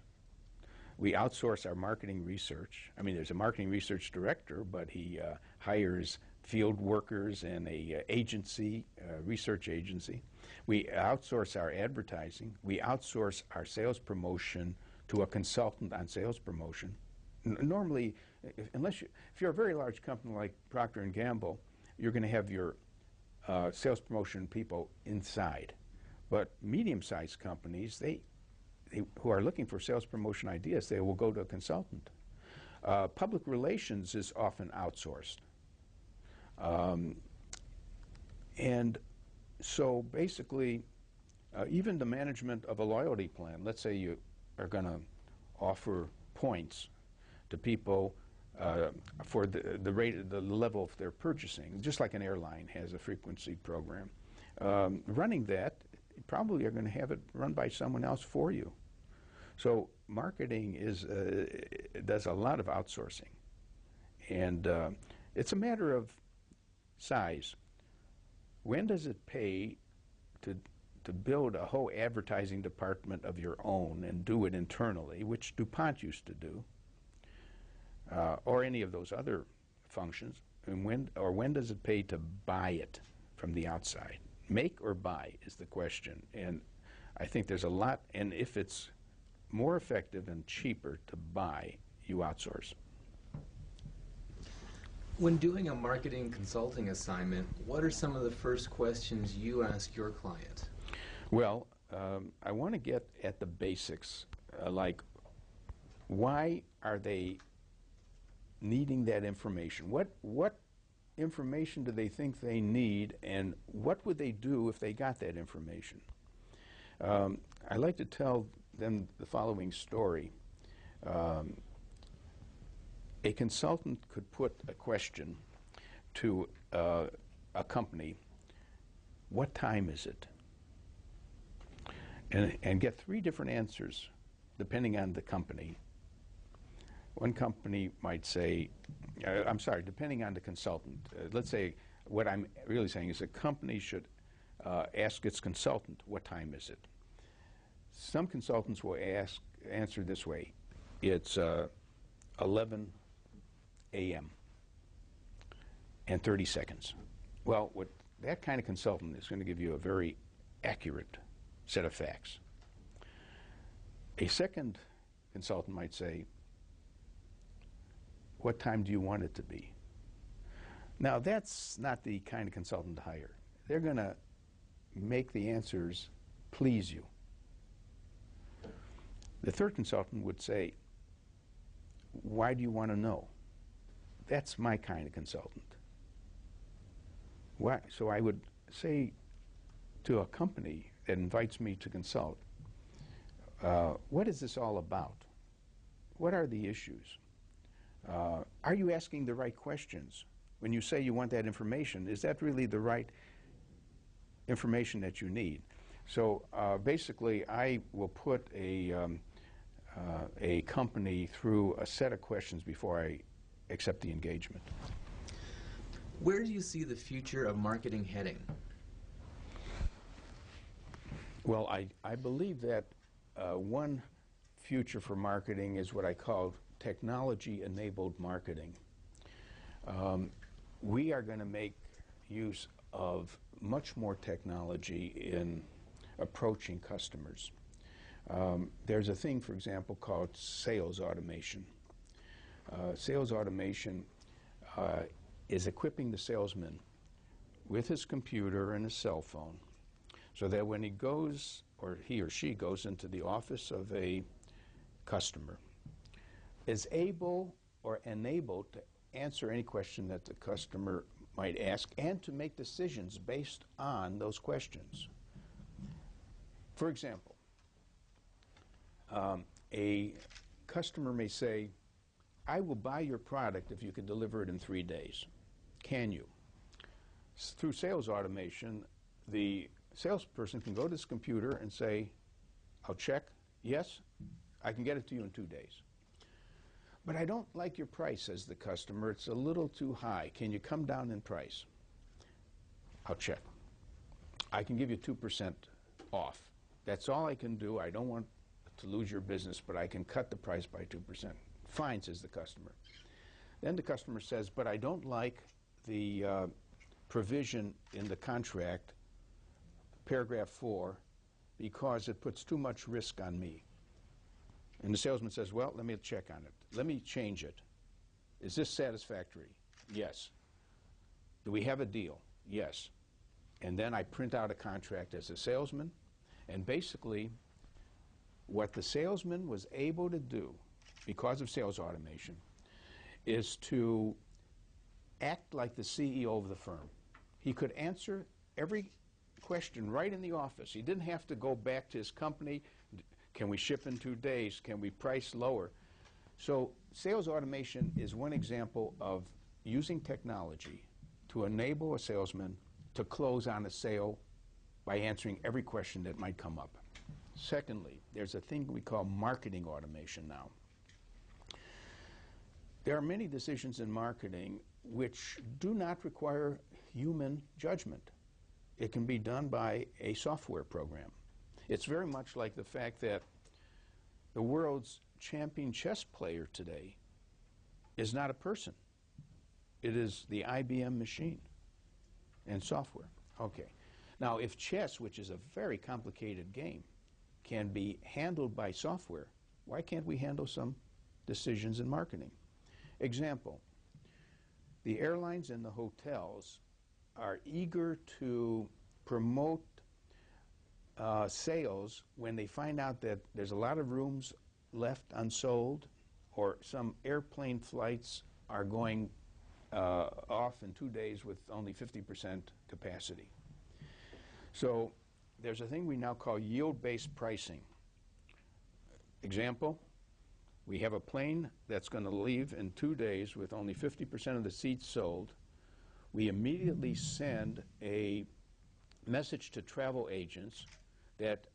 We outsource our marketing research. I mean, there's a marketing research director, but he hires field workers and a agency, research agency. We outsource our advertising. We outsource our sales promotion to a consultant on sales promotion. Normally, if you're a very large company like Procter & Gamble, you're going to have your sales promotion people inside. But medium-sized companies, who are looking for sales promotion ideas, they will go to a consultant. Public relations is often outsourced. And so basically, even the management of a loyalty plan, let's say you are going to offer points to people for the level of their purchasing, just like an airline has a frequency program. Running that, you probably are going to have it run by someone else for you. So marketing does a lot of outsourcing. And it's a matter of size. When does it pay to build a whole advertising department of your own and do it internally, which DuPont used to do, or any of those other functions? And when does it pay to buy it from the outside? Make or buy is the question. And I think there's a lot, and if it's more effective and cheaper to buy, you outsource. When doing a marketing consulting assignment, what are some of the first questions you ask your client? Well, I want to get at the basics, like why are they needing that information? What information do they think they need, and what would they do if they got that information? I like to tell them the following story. A consultant could put a question to a company, what time is it? And get 3 different answers depending on the company. One company might say, depending on the consultant. Let's say what I'm really saying is a company should ask its consultant, what time is it? Some consultants will answer this way, it's 11 a.m. and 30 seconds. Well, that kind of consultant is going to give you a very accurate set of facts. A second consultant might say, what time do you want it to be? Now, that's not the kind of consultant to hire. They're going to make the answers please you. The third consultant would say, why do you want to know? That's my kind of consultant. Why? So I would say to a company that invites me to consult, what is this all about? What are the issues? Are you asking the right questions? When you say you want that information, is that really the right information that you need? So basically, I will put a company through a set of questions before I accept the engagement. Where do you see the future of marketing heading? Well, I believe that one future for marketing is what I call technology-enabled marketing. We are going to make use of much more technology in approaching customers. There's a thing, for example, called sales automation. Sales automation is equipping the salesman with his computer and his cell phone so that when he goes, or he or she goes into the office of a customer, is able or enabled to answer any question that the customer might ask and to make decisions based on those questions. For example, a customer may say, I will buy your product if you can deliver it in 3 days. Can you? Through sales automation, the salesperson can go to this computer and say, I'll check, yes, I can get it to you in 2 days. But I don't like your price, says the customer. It's a little too high. Can you come down in price? I'll check. I can give you 2% off. That's all I can do. I don't want to lose your business, but I can cut the price by 2%. Fine, says the customer. Then the customer says, but I don't like the provision in the contract, paragraph 4, because it puts too much risk on me. And the salesman says, well, let me check on it. Let me change it. Is this satisfactory? Yes. Do we have a deal? Yes. And then I print out a contract as a salesman, and basically what the salesman was able to do because of sales automation is to act like the CEO of the firm. He could answer every question right in the office. He didn't have to go back to his company. Can we ship in 2 days? Can we price lower? So sales automation is one example of using technology to enable a salesman to close on a sale by answering every question that might come up. Secondly, there's a thing we call marketing automation now. There are many decisions in marketing which do not require human judgment. It can be done by a software program. It's very much like the fact that the world's champion chess player today is not a person. It is the IBM machine and software. Okay. Now, if chess, which is a very complicated game, can be handled by software, why can't we handle some decisions in marketing? Example, the airlines and the hotels are eager to promote sales when they find out that there's a lot of rooms left unsold, or some airplane flights are going off in 2 days with only 50% capacity. So there's a thing we now call yield-based pricing. Example, we have a plane that's going to leave in 2 days with only 50% of the seats sold. We immediately send a message to travel agents that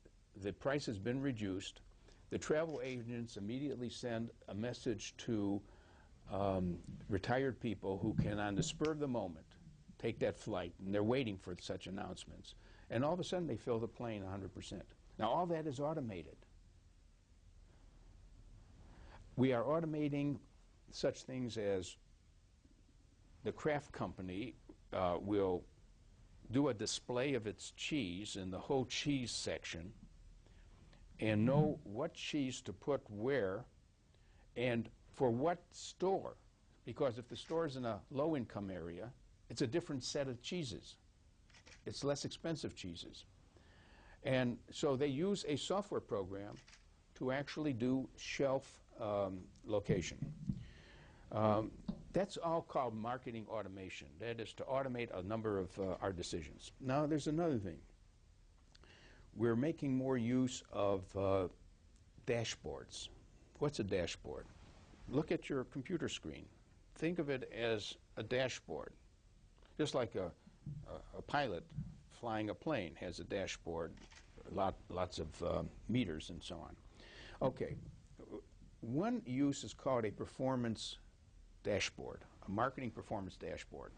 the price has been reduced. The travel agents immediately send a message to retired people who can, on the spur of the moment, take that flight, and they're waiting for such announcements. And all of a sudden, they fill the plane 100%. Now, all that is automated. We are automating such things as the Kraft company will do a display of its cheese in the whole cheese section and know what cheese to put where and for what store. Because if the store is in a low-income area, it's a different set of cheeses. It's less expensive cheeses. And so they use a software program to actually do shelf location. That's all called marketing automation. That is to automate a number of our decisions. Now, there's another thing. We're making more use of dashboards. What's a dashboard? Look at your computer screen. Think of it as a dashboard. Just like a pilot flying a plane has a dashboard, lots of meters and so on. Okay, one use is called a performance dashboard, a marketing performance dashboard.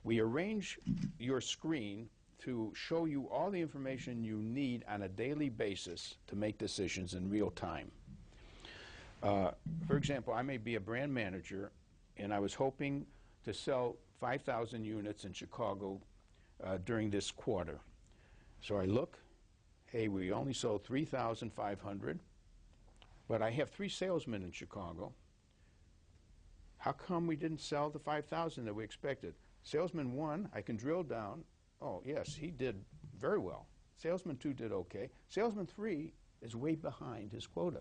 We arrange your screen to show you all the information you need on a daily basis to make decisions in real time. For example, I may be a brand manager, and I was hoping to sell 5,000 units in Chicago during this quarter. So I look, hey, we only sold 3,500, but I have 3 salesmen in Chicago. How come we didn't sell the 5,000 that we expected? Salesman 1, I can drill down. Oh, yes, he did very well. Salesman 2 did okay. Salesman 3 is way behind his quota.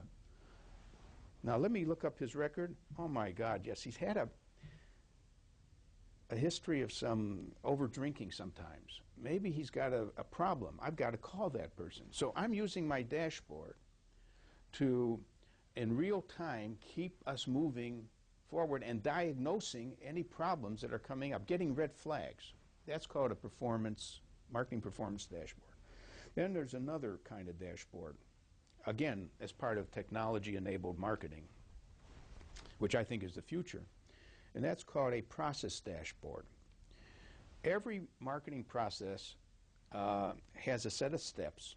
Now, let me look up his record. Oh, my God, yes, he's had a history of some over-drinking sometimes. Maybe he's got a problem. I've got to call that person. So I'm using my dashboard to, in real time, keep us moving forward and diagnosing any problems that are coming up, getting red flags. That's called a marketing performance dashboard. Then there's another kind of dashboard, again, as part of technology-enabled marketing, which I think is the future, and that's called a process dashboard. Every marketing process has a set of steps,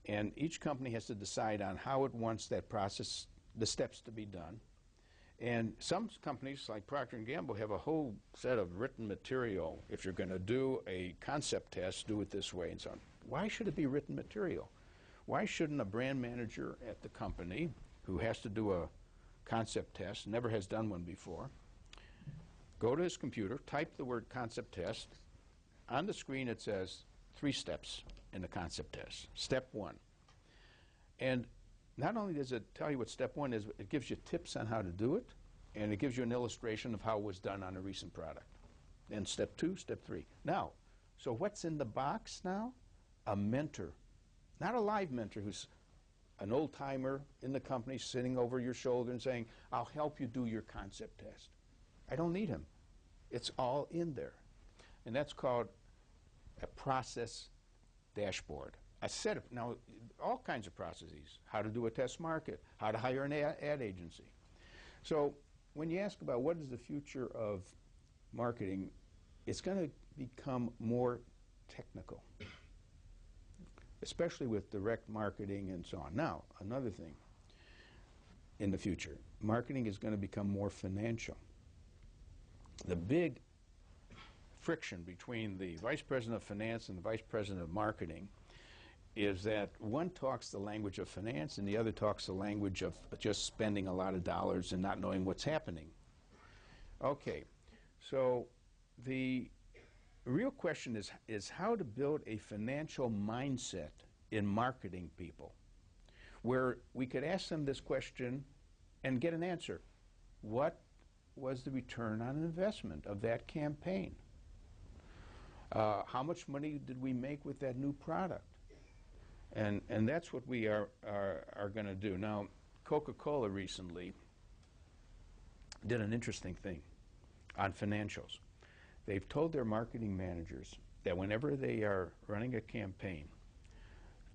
and each company has to decide on how it wants that process, the steps to be done. And some companies, like Procter & Gamble, have a whole set of written material. If you're going to do a concept test, do it this way and so on. Why should it be written material? Why shouldn't a brand manager at the company who has to do a concept test, never has done one before, go to his computer, type the word concept test. On the screen it says 3 steps in the concept test. Step 1. And not only does it tell you what step 1 is, it gives you tips on how to do it, and it gives you an illustration of how it was done on a recent product. Then step 2, step 3. Now, so what's in the box now? A mentor. Not a live mentor who's an old-timer in the company sitting over your shoulder and saying, I'll help you do your concept test. I don't need him. It's all in there. And that's called a process dashboard. A set of, now, all kinds of processes. How to do a test market, how to hire an ad agency. So when you ask about what is the future of marketing, it's going to become more technical, especially with direct marketing and so on. Now, another thing in the future, marketing is going to become more financial. The big friction between the vice president of finance and the vice president of marketing is that one talks the language of finance and the other talks the language of just spending a lot of dollars and not knowing what's happening. Okay, so the real question is how to build a financial mindset in marketing people, where we could ask them this question and get an answer. What was the return on investment of that campaign? How much money did we make with that new product? And that's what we are going to do. Now, Coca-Cola recently did an interesting thing on financials. They've told their marketing managers that whenever they are running a campaign,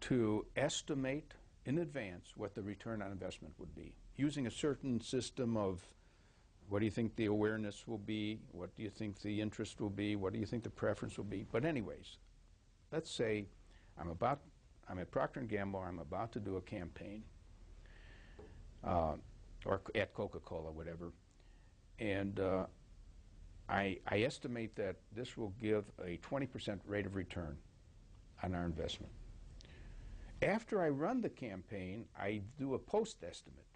to estimate in advance what the return on investment would be, using a certain system of what do you think the awareness will be, what do you think the interest will be, what do you think the preference will be. But anyways, let's say I'm at Procter & Gamble, I'm about to do a campaign, or at Coca-Cola, whatever, and I estimate that this will give a 20% rate of return on our investment. After I run the campaign, I do a post estimate.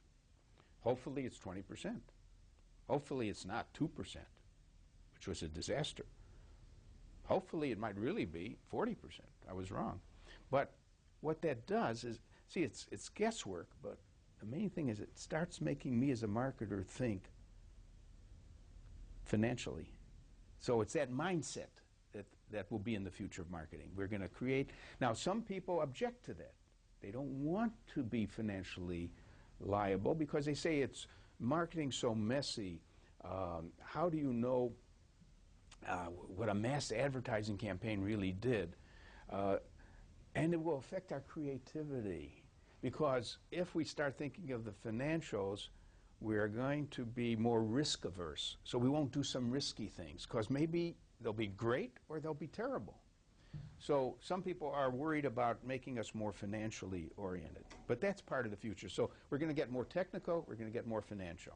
Hopefully it's 20%. Hopefully it's not 2%, which was a disaster. Hopefully it might really be 40%. I was wrong. But what that does is, see, it's guesswork, but the main thing is it starts making me as a marketer think financially. So it's that mindset that will be in the future of marketing. We're going to create, now some people object to that. They don't want to be financially liable because they say it's marketing so messy. How do you know what a mass advertising campaign really did? And it will affect our creativity because if we start thinking of the financials, we're going to be more risk averse. So we won't do some risky things because maybe they'll be great or they'll be terrible. So some people are worried about making us more financially oriented, but that's part of the future. So we're going to get more technical, we're going to get more financial.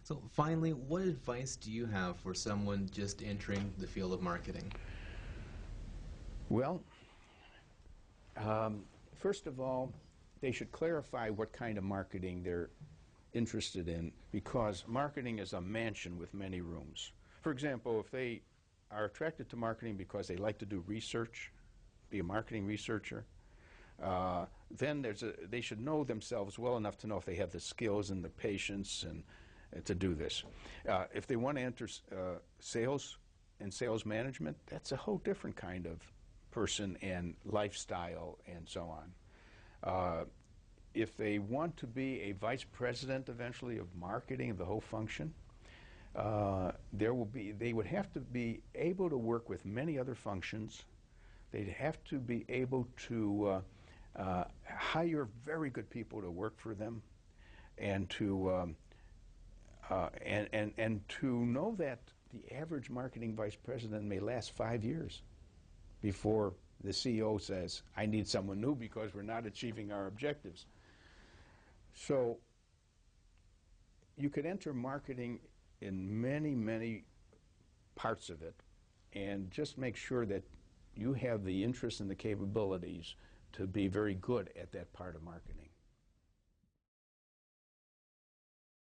So finally, what advice do you have for someone just entering the field of marketing? Well, first of all, they should clarify what kind of marketing they're interested in, because marketing is a mansion with many rooms. For example, if they are attracted to marketing because they like to do research, be a marketing researcher, then they should know themselves well enough to know if they have the skills and the patience and to do this. If they want to enter sales and sales management, that's a whole different kind of person and lifestyle and so on. If they want to be a vice president eventually of marketing of the whole function, they would have to be able to work with many other functions. They'd have to be able to hire very good people to work for them, and to to know that the average marketing vice president may last 5 years before the CEO says, I need someone new because we're not achieving our objectives. So you could enter marketing in many, many parts of it, and just make sure that you have the interest and the capabilities to be very good at that part of marketing.